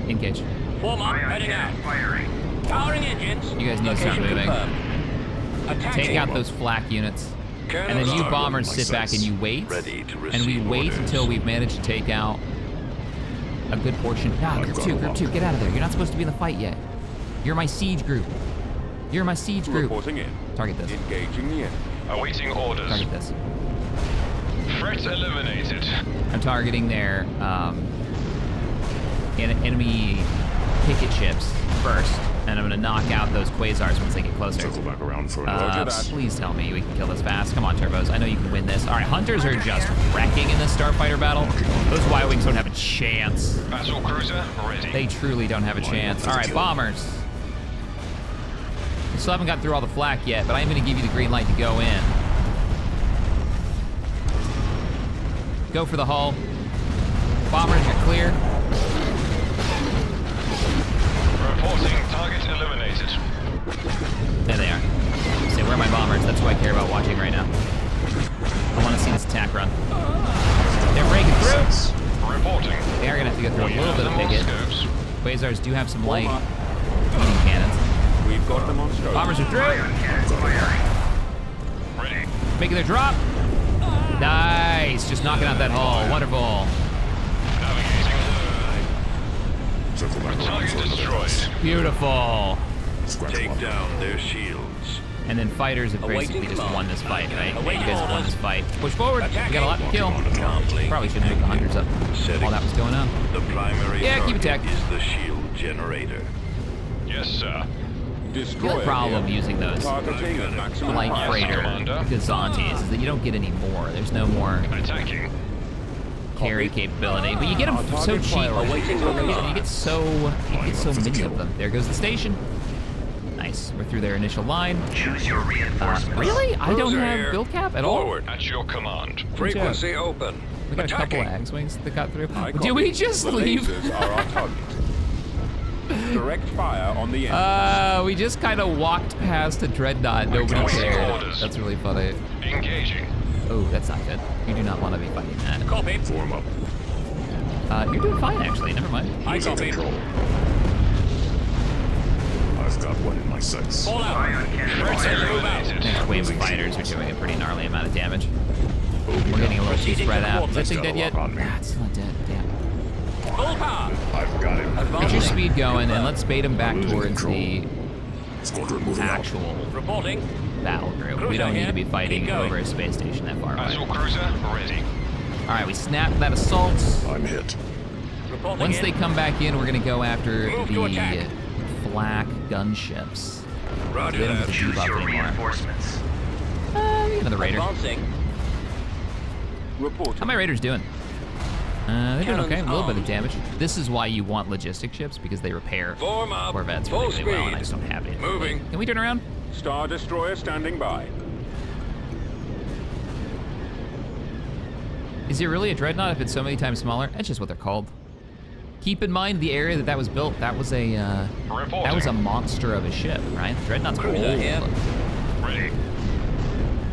Engage. Form up. Ion Heading out. cannon firing. Powering engines. You guys need to start Location moving. confirmed. Attacking. Take out those flak units. And Cannons then you armed. bombers sit back and you wait. Ready to And we receive wait orders. until we've managed to take out a good portion. Ah, group two, get out of there. You're not supposed to be in the fight yet. You're my siege group. You're my siege group. Reporting in. Target this. Engaging the enemy. Awaiting orders. Target this. Threat eliminated. I'm targeting their enemy picket ships first, and I'm gonna knock out those quasars once they get closer. Circle back around for Roger another. that. Please tell me we can kill this fast. Come on, turbos. I know you can win this. All right, hunters are just wrecking in this starfighter battle. Those Y-Wings don't have a chance. Battle cruiser ready. They truly don't have a chance. All right, bombers. We still haven't got through all the flak yet, but I am gonna give you the green light to go in. Go for the hull. Bombers, you're clear. Reporting target eliminated. There they are. Say, where are my bombers? That's what I care about watching right now. I want to see this attack run. They're breaking through. Reporting. They are gonna have to go through We a little have bit of them on picket. scopes. Quasars do have some light Bomber. heating cannons. We've got them on scope. Bombers are through. Ion cannon firing. Ready. Making their drop. Nice. Just knocking out that hull. Wonderful. Navigating. Circle back around Target for another. destroyed. Beautiful. Scratch Take them up. down their shields. And then fighters have Awaiting basically just command. won this fight, right? You Awaiting guys won orders. this fight. Push forward. We got a lot to kill. Promptly. Probably shouldn't have moved the hunters up while that was going on. The primary Yeah, keep target attacking. is the shield generator. Yes, sir. Destroy The problem the using those targeting at maximum light power. freighter Commander. Gazantes is that you don't get any more. There's no more Attacking. carry capability, but you get them so cheap. You get so many of them. There goes the station. Nice. We're through their initial line. Choose your reinforcements. Really? I don't Cruiser have here. build cap at all. Forward. At your command. Frequency open. We got a couple Attacking. of X-wings that got through. I Did we copy. just The leave? lasers are our target. Direct fire on the enemy. We just kind of walked past a dreadnought. Nobody Awaiting cared. orders. That's really funny. Engaging. Oh, that's not good. You do not want to be fighting that. Copy. Form up. You're doing fine, actually. Never mind. I Losing copy. control. I've got one in my sights. Fall out. Ion cannon Threat firing. eliminated. Next wave of fighters are doing a pretty gnarly amount of damage. We're getting a little too Proceeding spread to out. Is that coordinates. thing dead yet? On me. Ah, it's not dead. Damn. Full power. I've got him. Get your speed going, and let's bait him back Losing towards control. the Squadron moving out. actual Reporting. battle group. We Cruiser don't need here. to be fighting Keep going. over a space station that far away. Battle cruiser ready. All right, we snapped that assault. I'm hit. Reporting Once in. they come back in, we're gonna go after Move to the attack. flak gunships. Roger They don't that. get to Choose debuff your anymore. reinforcements. Another raider. Advancing. Reporting. How my raiders doing? They're doing okay. A little bit of armed. damage. This is why you want logistic ships, because they repair Form up. Corvettes Full really, really well, and I speed. just don't have it. Moving. Can we turn around? Star Destroyer standing by. Is it really a dreadnought if it's so many times smaller? That's just what they're called. Keep in mind the area that was built. That was a monster of a ship, right? Dreadnoughts are Cruiser old. here. Ready.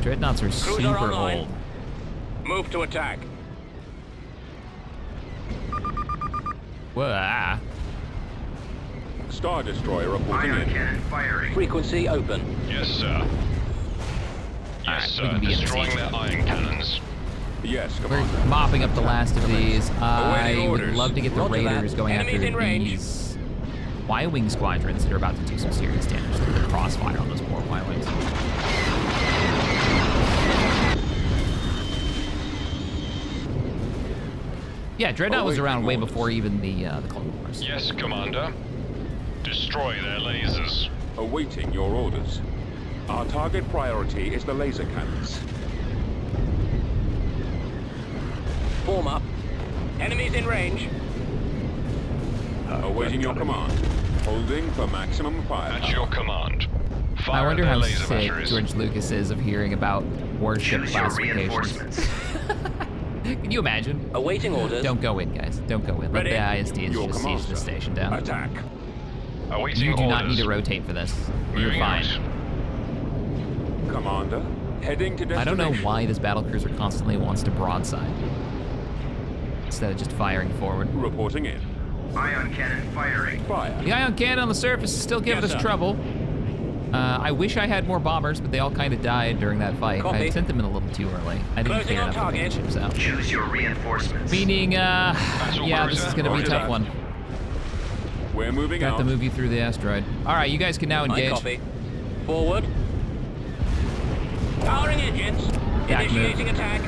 Dreadnoughts are Cruiser super online. old. Move to attack. Whoa. Star Destroyer reporting Ion in. cannon firing. Frequency open. Yes, sir. Yes, Alright, we sir. can begin the Destroying siege. their iron cannons. Yes, We're Commander. mopping up the last of these. I Awaiting would orders. love to get the Roger that. raiders going Enemies after in range. these Y-wing squadrons that are about to do some serious damage. Look at the crossfire on those poor Y-wings. Yeah, Dreadnought was around way before even the Clone Wars. Yes, Commander. Destroy their lasers. Awaiting your orders. Our target priority is the laser cannons. Form up. Enemies in range. Awaiting your command. Holding for maximum At firepower. your command. Fire I wonder at their how laser sick batteries. George Lucas is of hearing about warship Choose your classifications. reinforcements. Can you imagine? Awaiting orders. Don't go in, guys. Don't go in. Let Ready? the ISDs Your just command, siege the sir. station down. Attack. Awaiting You do orders. not need to rotate for this. You're Moving fine. out. Commander, heading to I don't destination. know why this battlecruiser constantly wants to broadside instead of just firing forward. Reporting in. Ion cannon firing. Fire. The ion cannon on the surface is still giving Yes, us sir. trouble. I wish I had more bombers, but they all kind of died during that fight. I Copy. sent them in a little too early. I didn't Closing care on enough to get the target. ships out. Choose your reinforcements. Meaning, yeah, this is gonna be a Roger tough that. one. We're moving Got out. to move you through the asteroid. All right, you guys can now I engage. copy. Forward. Powering engines. Back Initiating attack.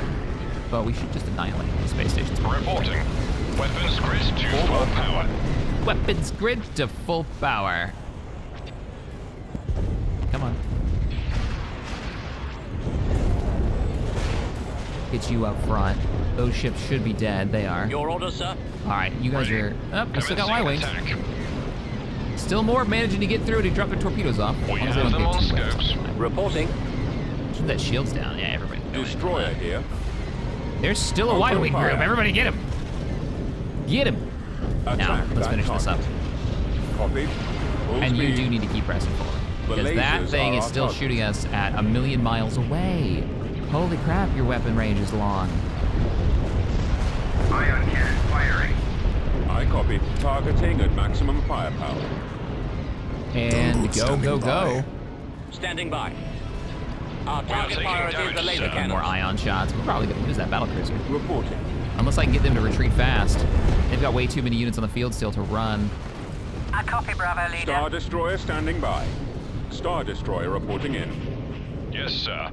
But we should just annihilate the space stations. Reporting. Weapons grid to full power. Weapons grid to full power. Come on. Get you up front. Those ships should be dead. They are. Your orders, sir. All right, you guys are. Oh, I still got Commencing Y-wings. attack. Still more managing to get through to drop their torpedoes off. We As long as they have don't them get on too wet. scopes. Reporting. Shoot that shield's down. Yeah, everybody. Destroyer here. There's still a Open Y-wing fire. group. Everybody get him. Get him. Now, Attack let's that finish this up. target. Copied. Full And you speed. do need to keep pressing forward. The Because that lasers thing are is our still target. shooting us at 1,000,000 miles away. Holy crap, your weapon range is long. Ion cannon firing. I copy. Targeting at maximum firepower. And Gunboat go, standing go, by. go. Standing by. Our target taking priority is the damage, laser sir. cannon. More ion shots. We're probably going to lose that battlecruiser. Reporting. Unless I can get them to retreat fast. They've got way too many units on the field still to run. I copy, Bravo leader. Star Destroyer standing by. Star Destroyer reporting in. Yes, sir.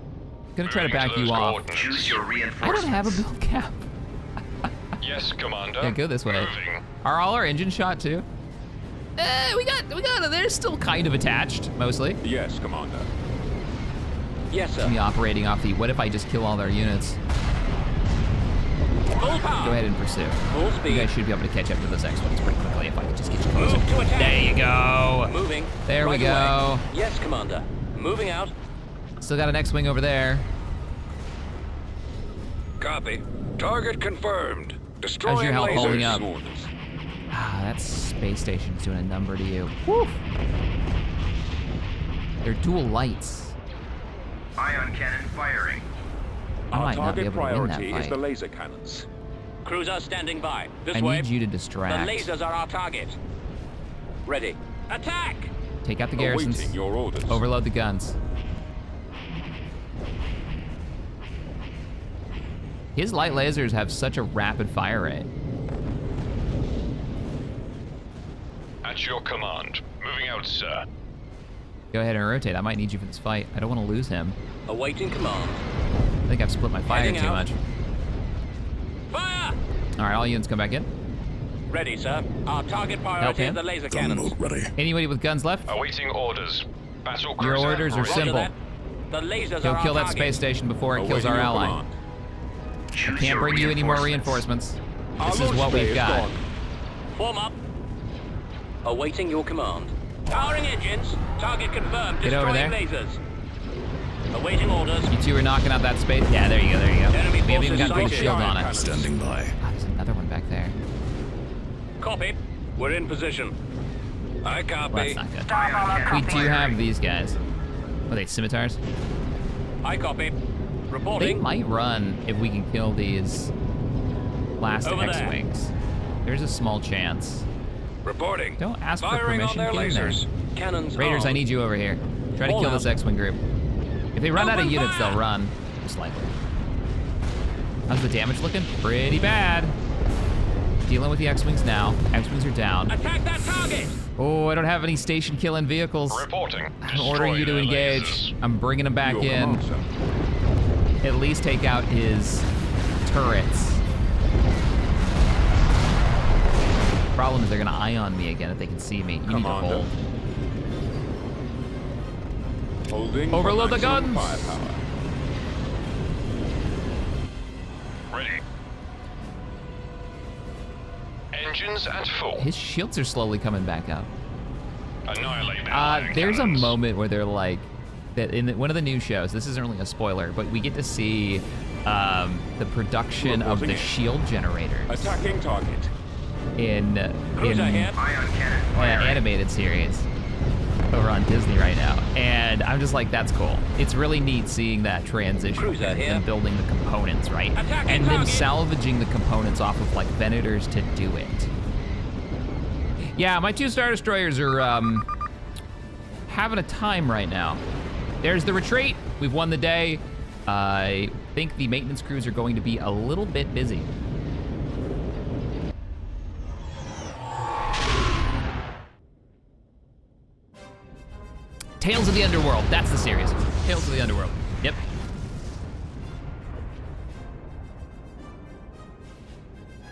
Gonna try to Moving back you those off. coordinates. Choose your I reinforcements. don't have a build cap. Yes, Commander. Yeah, go this way. Moving. Are all our engines shot too? We got it. They're still kind of attached, mostly. Yes, Commander. Yes, sir. Me operating off the, what if I just kill all their units? Full power. Go ahead and pursue. Full You speed. guys should be able to catch up to those X-Wings pretty quickly if I could just get you closer. Move to attack. There you go. Moving. There we Right go. away. Yes, Commander. Moving out. Still got an X-Wing over there. Copy. Target confirmed. How's your health holding up? Orders. Ah, that space station's doing a number to you. Woo! They're dual lights. Ion cannon firing. I Our might not be target able to win that priority is fight. the laser cannons. Cruiser standing by. This I way. need you to The distract. lasers are our target. Ready. Attack! Take out the garrisons. Awaiting your orders. Overload the guns. His light lasers have such a rapid fire rate. At your command. Moving out, sir. Go ahead and rotate. I might need you for this fight. I don't want to lose him. Awaiting command. I think I've split my fire Heading too out. much. Fire! All right, all units come back in. Ready, sir. Our target priority is him. the laser Gun cannons. mode ready. Anybody with guns left? Awaiting orders. Battle Your cruiser orders are ready. Roger simple. that. The lasers He'll are kill our that target. space station before it kills Awaiting our your ally. command. Choose Can't your bring you any more reinforcements. Our This is launch what bay we've is got. gone. Form up. Awaiting your command. Powering engines. Target confirmed. Get over Destroying there. lasers. Awaiting orders. You two are knocking out that space. Yeah, there you go, there you go. Enemy We haven't even forces got gold sighted. shield on it. Standing by. Ah, there's another one back there. Copy. We're in position. I Well, copy. that's not good. Star bomber We copy. do have these guys. Are they scimitars? I copy. They Reporting. might run if we can kill these last Over there. X-Wings. There's a small chance. Reporting. Don't ask for Firing on permission, their get in there. lasers. Cannons Raiders, I armed. need you over here. Try to Hold kill up. this X-Wing group. If they run out of Open units, fire! they'll run. Most likely. How's the damage looking? Pretty bad. Dealing with the X-Wings now. X-Wings are down. Attack that target! Oh, I don't have any station-killing vehicles. Reporting. I'm ordering you to Destroy their engage. lasers. I'm bringing him back Your in. command, sir. At least take out his turrets. Problem is they're gonna ion me again if they can see me. You need to Commander. hold. Holding Overload for the maximum guns. firepower. Ready. Engines at full. His shields are slowly coming back up. Annihilate their iron There's a cannons. moment where they're like, that in one of the new shows, this isn't really a spoiler, but we get to see the production of the Reporting in. shield generators Attacking target. in Cruiser here. Ion cannon firing. animated series over on Disney right now. And I'm just like, that's cool. It's really neat seeing that transition Cruiser here. and building the components, right? Attacking And then target. salvaging the components off of like Venators to do it. Yeah, my 2 Star Destroyers are having a time right now. There's the retreat. We've won the day. I think the maintenance crews are going to be a little bit busy. Tales of the Underworld. That's the series. Tales of the Underworld. Yep.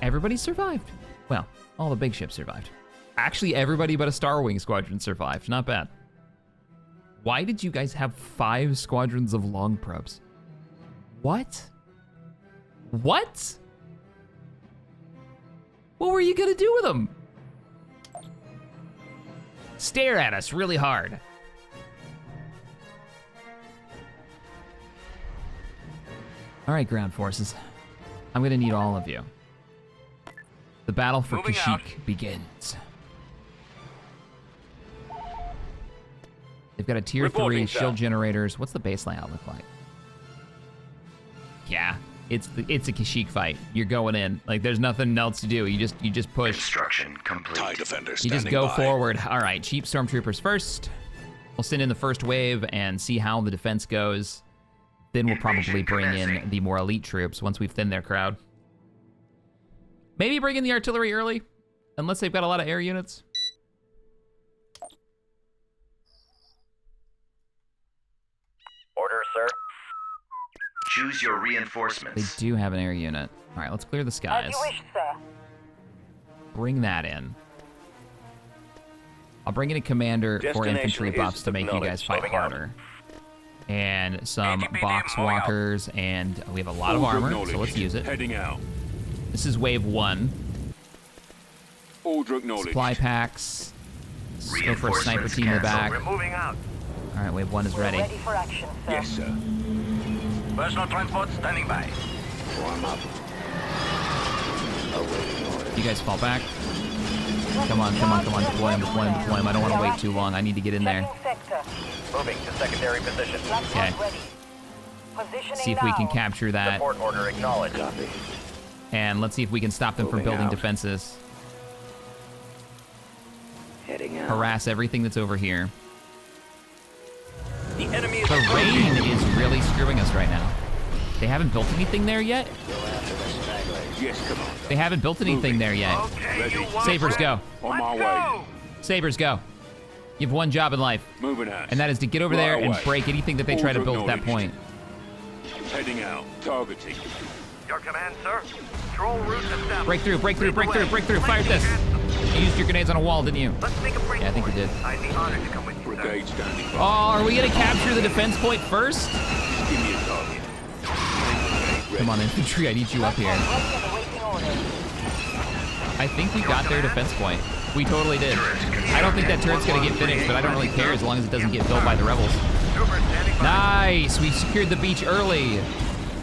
Everybody survived. Well, all the big ships survived. Actually, everybody but a Star Wing squadron survived. Not bad. Why did you guys have 5 squadrons of long probes? What? What? What were you gonna do with them? Stare at us really hard. All right, ground forces. I'm gonna need all of you. The battle for Moving out. Kashyyyk begins. They've got a tier 3 Reporting, sir. shield generators. What's the base layout look like? Yeah, it's a Kashyyyk fight. You're going in. Like there's nothing else to do. You just push. Construction complete. TIE defenders You standing just go by. forward. All right, cheap stormtroopers first. We'll send in the first wave and see how the defense goes. Then we'll probably Invasion bring in commencing. the more elite troops once we've thinned their crowd. Maybe bring in the artillery early, unless they've got a lot of air units. Order, sir. Choose your They reinforcements. do have an air unit. All right, let's clear the As skies. you wish, sir. Bring that in. I'll bring in a commander for Destination infantry is buffs to make you guys acknowledged. fight Moving out. harder. And some ATPD box moving out. walkers, and we have a lot of Order armor, so acknowledged. let's use it. Heading out. This is wave 1. Order acknowledged. Supply packs. Let's go for a sniper Reinforcements team in the canceled. back. We're moving out. All right, wave 1 is We're ready. ready for action, sir. Yes, sir. Personal transport standing by. You guys fall back. Come on, come on, come on. Deploy him, deploy him, deploy him. I don't want to wait too long. I need to get in there. Checking sector. Moving to secondary position. Okay. Platform ready. Positioning See if we can now. capture that. Support order acknowledged. And let's see if we can stop them from Moving building out. defenses. Heading out. Harass everything that's over here. The enemy is The approaching. rain is really screwing us right now. They haven't built anything there yet? Yes, Commander. They haven't built anything there yet. Okay, Ready. you want Sabers, it? go. On my Let's way. go. Sabers, go. You have one job in life, Moving out. and that is to get over there and break anything that they try to build at that point. Heading out. Targeting. Your command, sir. Control route established. Break through, break through, break through, break through. Fire this. You used your grenades on a wall, didn't you? Let's make a break. Yeah, I think you did. I'd be honored to come with you, sir. Brigade standing by. Oh, are we gonna capture the defense point first? Give me a target. Come on, infantry, I need you up here. I think we got their defense point. We totally did. I don't think that turret's gonna get finished, but I don't really care as long as it doesn't get built by the rebels. Trooper standing by. Nice, we secured the beach early.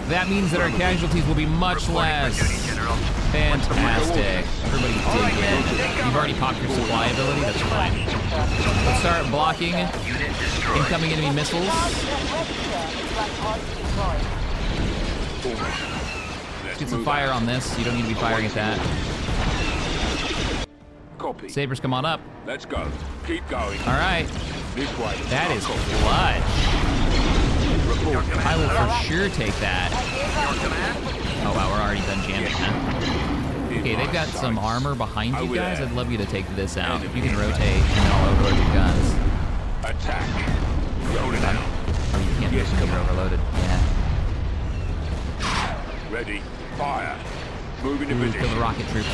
That means that our casualties will be much less. Fantastic. Everybody dig in. You've already popped your supply ability, that's fine. Let's start blocking incoming enemy missiles. Let's get some fire on this. You don't need to be firing at that. Copy. Sabers, come on up. Let's go. Keep going. All right. This way. That is clutch. I will for sure take that. Oh wow, we're already done jamming, huh? Okay, they've got some armor behind you guys. I'd love you to take this out. If you can rotate and then I'll overload your guns. Attack. Rolling out. Oh, you can't because you're overloaded. Yeah. Ready. Fire. Moving to Ooh, kill the position. rocket troops.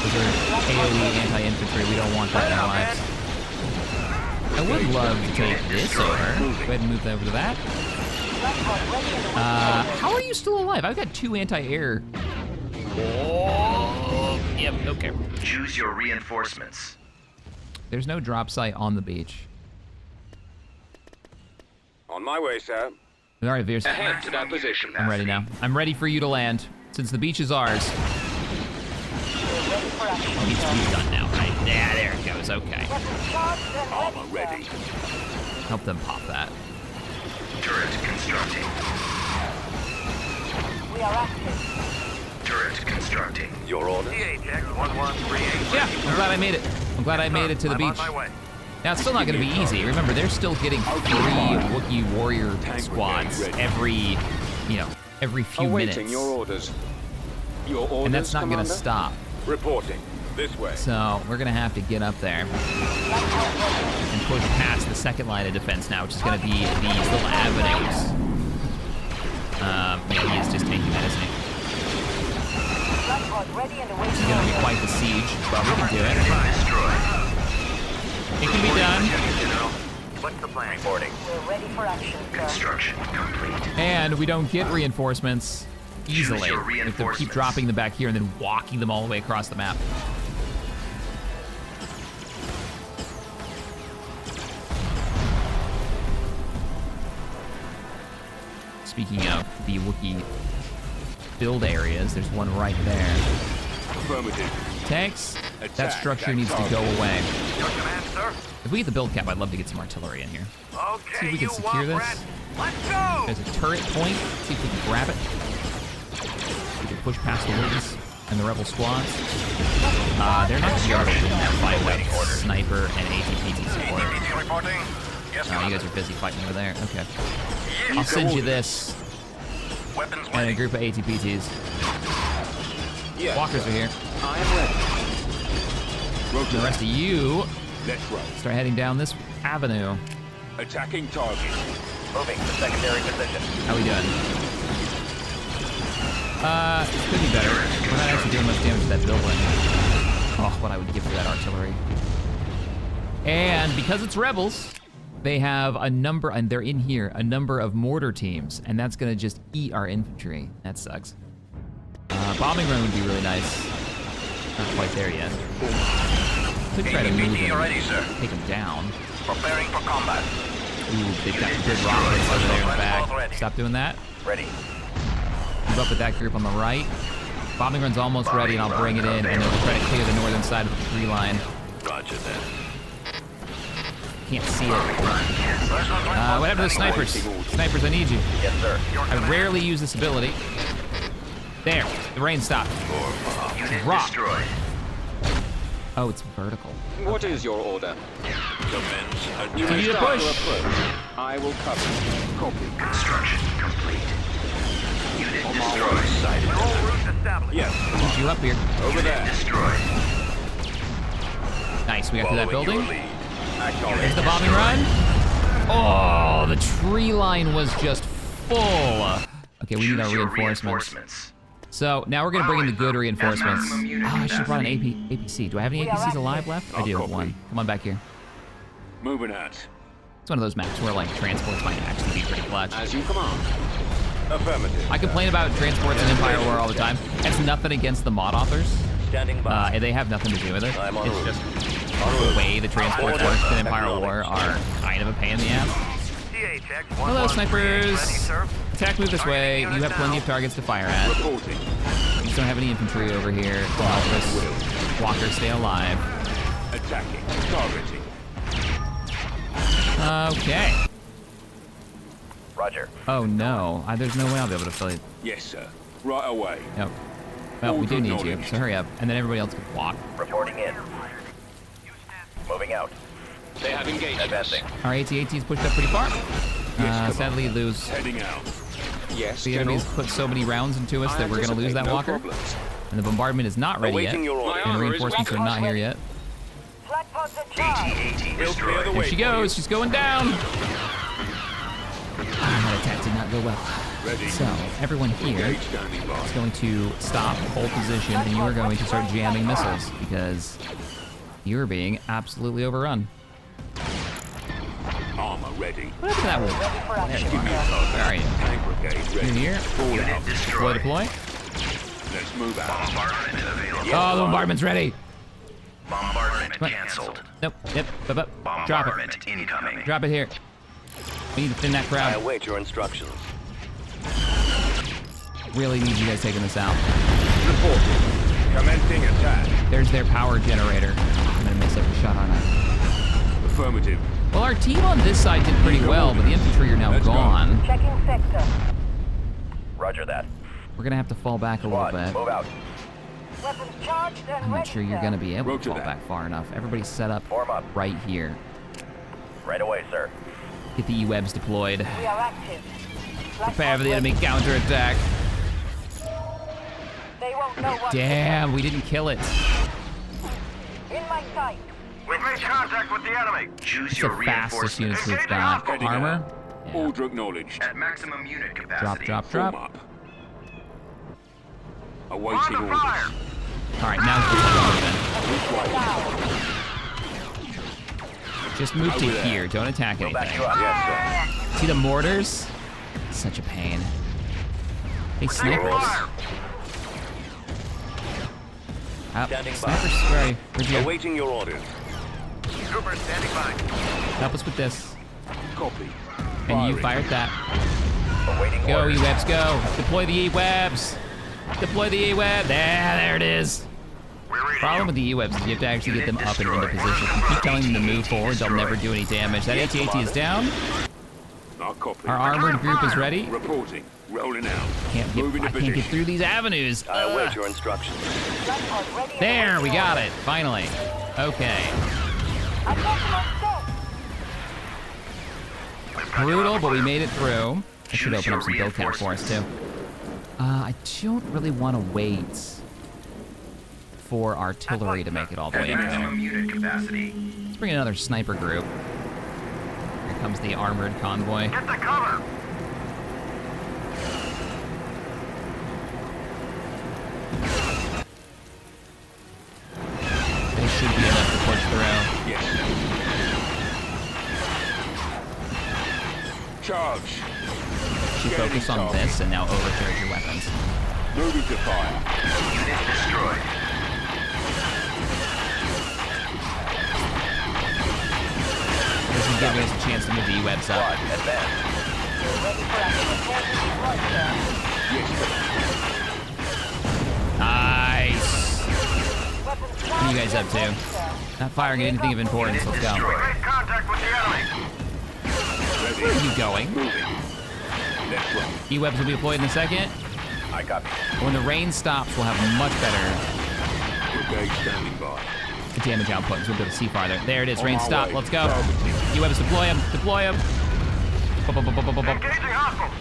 Those are AoE anti-infantry. We don't want that in our lives. I would love to take this over. Go ahead and move over to that. How are you still alive? I've got 2 anti-air. Oh, yep, okay. Choose your reinforcements. There's no drop site on the beach. On my way, sir. All right, Veers. Ahead to that position. I'm ready now. I'm ready for you to land, since the beach is ours. Oh, he's done now, right? Yeah, there it goes, okay. Armor ready. Help them pop that. Turret constructing. We are active. Turret constructing. Your order. CHX 1138. Yeah, I'm glad I made it. I'm glad I made it to the I'm beach. on my way. Now, it's still not going to be easy. Remember, they're still getting 3 Wookiee warrior squads every few Awaiting minutes. your orders. Your orders, And that's not going to Commander? stop. Reporting. This way. So we're going to have to get up there and push past the second line of defense now, which is going to be these little avenues. Yeah, he is just taking that, isn't he? This is going to be quite the siege, but we can do it. It can be done. What's the plan? Reporting. We're ready for action, sir. Construction complete. And we don't get reinforcements easily. your We have to keep reinforcements. dropping them back here and then walking them all the way across the map. Speaking of the Wookiee build areas, there's one right there. Affirmative. Tanks, that Attack structure that needs to go target. away. Your command, sir. If we get the build cap, I'd love to get some artillery in here. Okay, See if we can you secure womp this. rat. Let's go! There's a turret point. See if we can grab it. We can push past the Wookiees and the rebel squads. They're not starting that fight with sniper and ATPT support. ATPT reporting. Yes, Oh, you Commander. guys are busy fighting over there. Okay. Yes, I'll send you this Weapons and a ready. group of ATPTs. Yes. Walkers are here. I am ready. And the rest of you Let's roll. start heading down this avenue. Attacking target. Moving to secondary position. How we doing? Could be better. We're not actually doing much damage to that building. Oh, what I would give for that artillery. And because it's rebels, they have a number, and they're in here, a number of mortar teams, and that's gonna just eat our infantry. That sucks. Bombing run would be really nice. Not quite there yet. Could try to move ATPT him, ready, sir. take him down. Preparing for combat. Ooh, they've got good rockets over there in the back. Stop doing that. Ready. Move up with that group on the right. Bombing run's almost ready, and I'll bring it in, and then we'll try to clear the northern side of the 3 line. Roger that. Can't see it. What happened to the snipers? Snipers, I need you. Yes, sir. Your I rarely use this ability. There, the rain stopped. Unit Rock. destroyed. Oh, it's vertical. What is your order? Commence. Continue to push. I will cover. Copy. Construction complete. Unit destroyed. Control route established. Yes. Need you up here. Over Unit there. destroyed. Nice, we got through that Following building. your lead. There's the bombing run. Oh, the tree line was just full. Okay, we need our Choose your reinforcements. So now we're gonna bring in the good reinforcements. Oh, I should have brought an APC. Do I have any APCs alive left? I do have one. Come on back here. Moving out. It's one of those maps where like transports might actually be pretty clutch. As you command. Affirmative. I complain about transports in Empire War all the time. It's nothing against the mod authors. Standing by. And they have nothing to do with it. I'm on It's route. just the way the transports work in Empire War are kind of a pain in the ass. CHX Hello, 113, snipers. ready, sir. Attack move this way. You have plenty of targets to fire at. Reporting. We just don't have any infantry over here to help us Walker stay alive. Attacking. Targeting. Okay. Roger. Oh no, there's no way I'll be able to fill it. Yes, sir. Right away. Nope. Well, we do need you, so hurry up. And then everybody else can walk. Reporting in. Moving out. They have engaged. Advancing. Our AT-AT's pushed up pretty far. Sadly, lose. Heading out. Yes, The General. enemy's put so many rounds into us I that we're gonna lose that No walker. problems. And the bombardment is not ready yet. Awaiting your order. And reinforcements are not here yet. Flag pods in charge. AT-AT We'll clear destroyed. the There way she for you. goes, she's going down. That attack did not go well. Ready. So, everyone here Engage standing by. is going to stop, hold position, and you are going to start jamming missiles because you're being absolutely overrun. Armor ready. What happened to that one? Ready for action. Give me a target. Where are you? Tank brigade ready. You here? Fall Unit out. Deploy, destroyed. deploy. Let's move out. Bombardment available. Oh, the bombardment's ready. Bombardment cancelled. Nope, yep, drop it. Bombardment incoming. Drop it here. We need to thin that I crowd. await your instructions. Really need you guys taking this out. Reporting. Commencing attack. There's their power generator. I'm gonna miss every shot, aren't I? Affirmative. Well, our team on this side did pretty well, but the infantry are now Let's go. gone. Checking sector. Roger that. We're gonna have to fall back a little Squad, bit. move out. Weapons charged and I'm not ready, sure you're sir. gonna be able to Roger fall that. back far enough. Everybody's set up Form up. right here. Right away, sir. Get the E-webs deployed. We are active. Flag Prepare for the pods enemy ready. counterattack. They won't know what. Damn, we didn't kill it. In my sight. We've made contact with the enemy. Choose It's your the fastest units reinforcements. we've got. Heading Armor. out. Yeah. Order acknowledged. At maximum unit Drop, capacity. drop, Form drop. up. Awaiting orders. All right, now's the time then. Which way? Just move to Over there. here. Don't attack Back anything. you up. Yes, sir. See the mortars? Such a pain. Hey, snipers. Up. Standing by. Snipers, sorry. Where'd you go? Awaiting your orders. Trooper standing by. Help us with this. Copy. And you Firing. fired that. Awaiting Go, orders. E-webs, go. Deploy the E-webs. Deploy the E-web. There it is. Problem with the E-webs is you have to actually get them up and into position. If you keep telling them to move forward, they'll never do any damage. That AT-AT is down. I'll copy. Our armored group is ready. Reporting. Rolling out. I Moving to can't position. get through these avenues. I await your instructions. Flag pod ready and There, we awaiting got orders. it. Finally. Okay. I've got them on set. Brutal, but we made it through. I should Choose open your up some build count for us, too. reinforcements. I don't really want to wait for artillery to make it all the At way up there. maximum unit capacity. Let's bring another sniper group. Here comes the armored convoy. Get the cover. They should be enough to push through. Yes. Charge. You focus on this and now overcharge your weapons. Moving to fire. Unit destroyed. This is giving us a chance to move the E-webs up. Squad, advance. We're ready for action. Report to deploy, sir. Yes, sir. Nice. Weapons What are you guys up charged and to? ready, sir. Not firing at anything of importance. Let's go. We made contact with the enemy. Where are you going? Moving. Left run. E-webs will be deployed in a second. I copy. When the rain stops, we'll have much better Brigade standing by. damage output, so we'll be able to see farther. There it is. On Rain my stop. way. Let's go. Targeting. E-webs, deploy them. Deploy them. Engaging hostiles.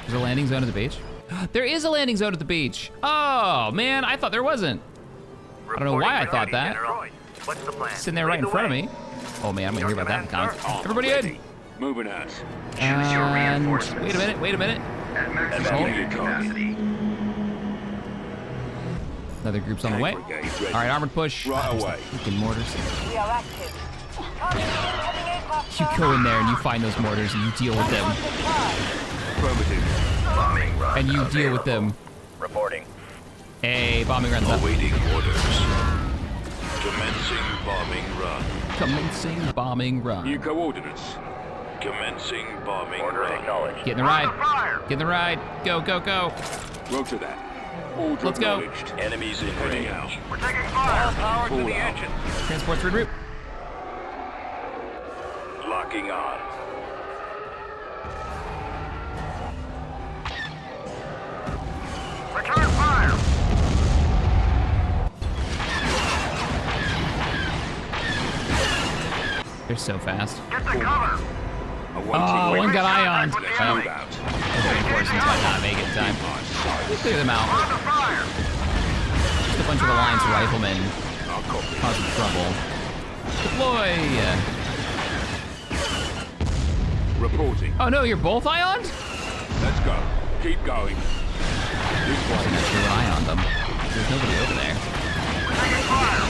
There's a landing zone at the beach. There is a landing zone at the beach. Oh, man, I thought there wasn't. I don't know why I thought that. General. What's the plan? Sitting there right in front of me. Oh man, I'm gonna hear about that in the comments. Everybody in! Moving out. Choose your And reinforcements. wait a minute. At maximum unit capacity. Another group's on the way. Brigade ready. All right, armored push. Right There's away. the freaking mortars. We are active. Coming in, heading aircraft, You sir. go in there and you find those mortars and you deal with them. Affirmative. Bombing run And you deal available. with them. Reporting. Hey, bombing runs up. Awaiting orders. Commencing bombing run. Commencing bombing run. New coordinates. Commencing bombing Order run. acknowledged. Get in the ride. Get in the ride. Go, go, go. Roger that. Order Let's go. acknowledged. Enemies in Heading range. out. We're taking fire. Power to Pull the out. engine. Transport's en route. Locking on. Return fire. They're so fast. Get the cover. Oh, one got ioned. With the Well, enemy. the reinforcements might not make it in time. We'll clear them out. Under fire. Just a bunch of Alliance riflemen causing trouble. Deploy! Reporting. Oh no, you're both ioned? Let's go. Keep going. This I'm not way. sure what ioned them. There's nobody over there. We're taking fire.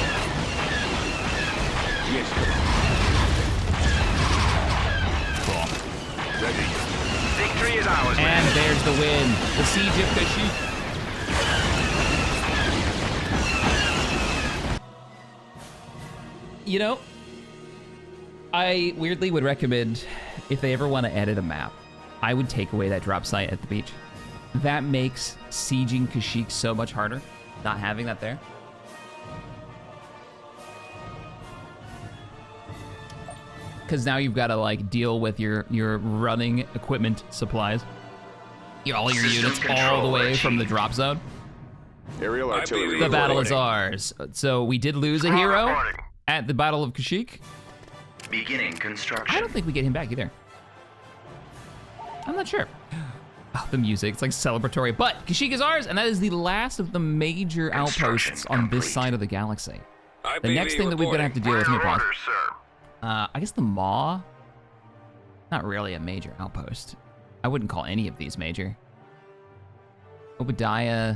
Yes, come Cool. on. Ready. Victory is ours, And there's the win. The siege of Kashyyyk. You know, I weirdly would recommend if they ever want to edit a map, I would take away that drop site at the beach. That makes sieging Kashyyyk so much harder, not having that there. Because now you've got to like deal with your running equipment supplies. All your System units all control the way from the achieved. drop zone. Aerial artillery. The battle is reporting. ours. So we did lose a hero reporting. at the Battle of Kashyyyk. Beginning construction. I don't think we get him back either. I'm not sure. Oh, the music, it's like celebratory. But Kashyyyk is ours, and that is the last of the major outposts on this complete. side of the galaxy. The IPV next thing that we're gonna have to deal with, let me Your pause. orders, sir. I guess the Maw, not really a major outpost. I wouldn't call any of these major. Obadiah,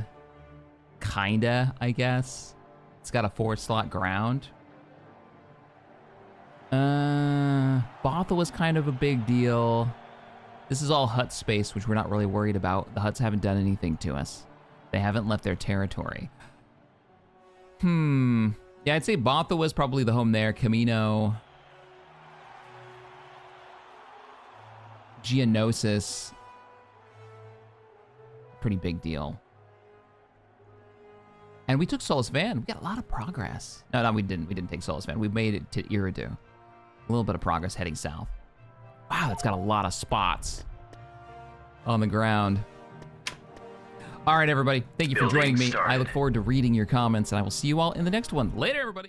kinda, I guess. It's got a 4-slot ground. Botha was kind of a big deal. This is all Hut space, which we're not really worried about. The Huts haven't done anything to us. They haven't left their territory. Yeah, I'd say Botha was probably the home there. Camino. Geonosis. Pretty big deal. And we took Solus Van. We got a lot of progress. No, we didn't. We didn't take Solus Van. We made it to Eridu. A little bit of progress heading south. Wow, that's got a lot of spots on the ground. All right, everybody. Thank you for Building joining me. I started. look forward to reading your comments, and I will see you all in the next one. Later, everybody.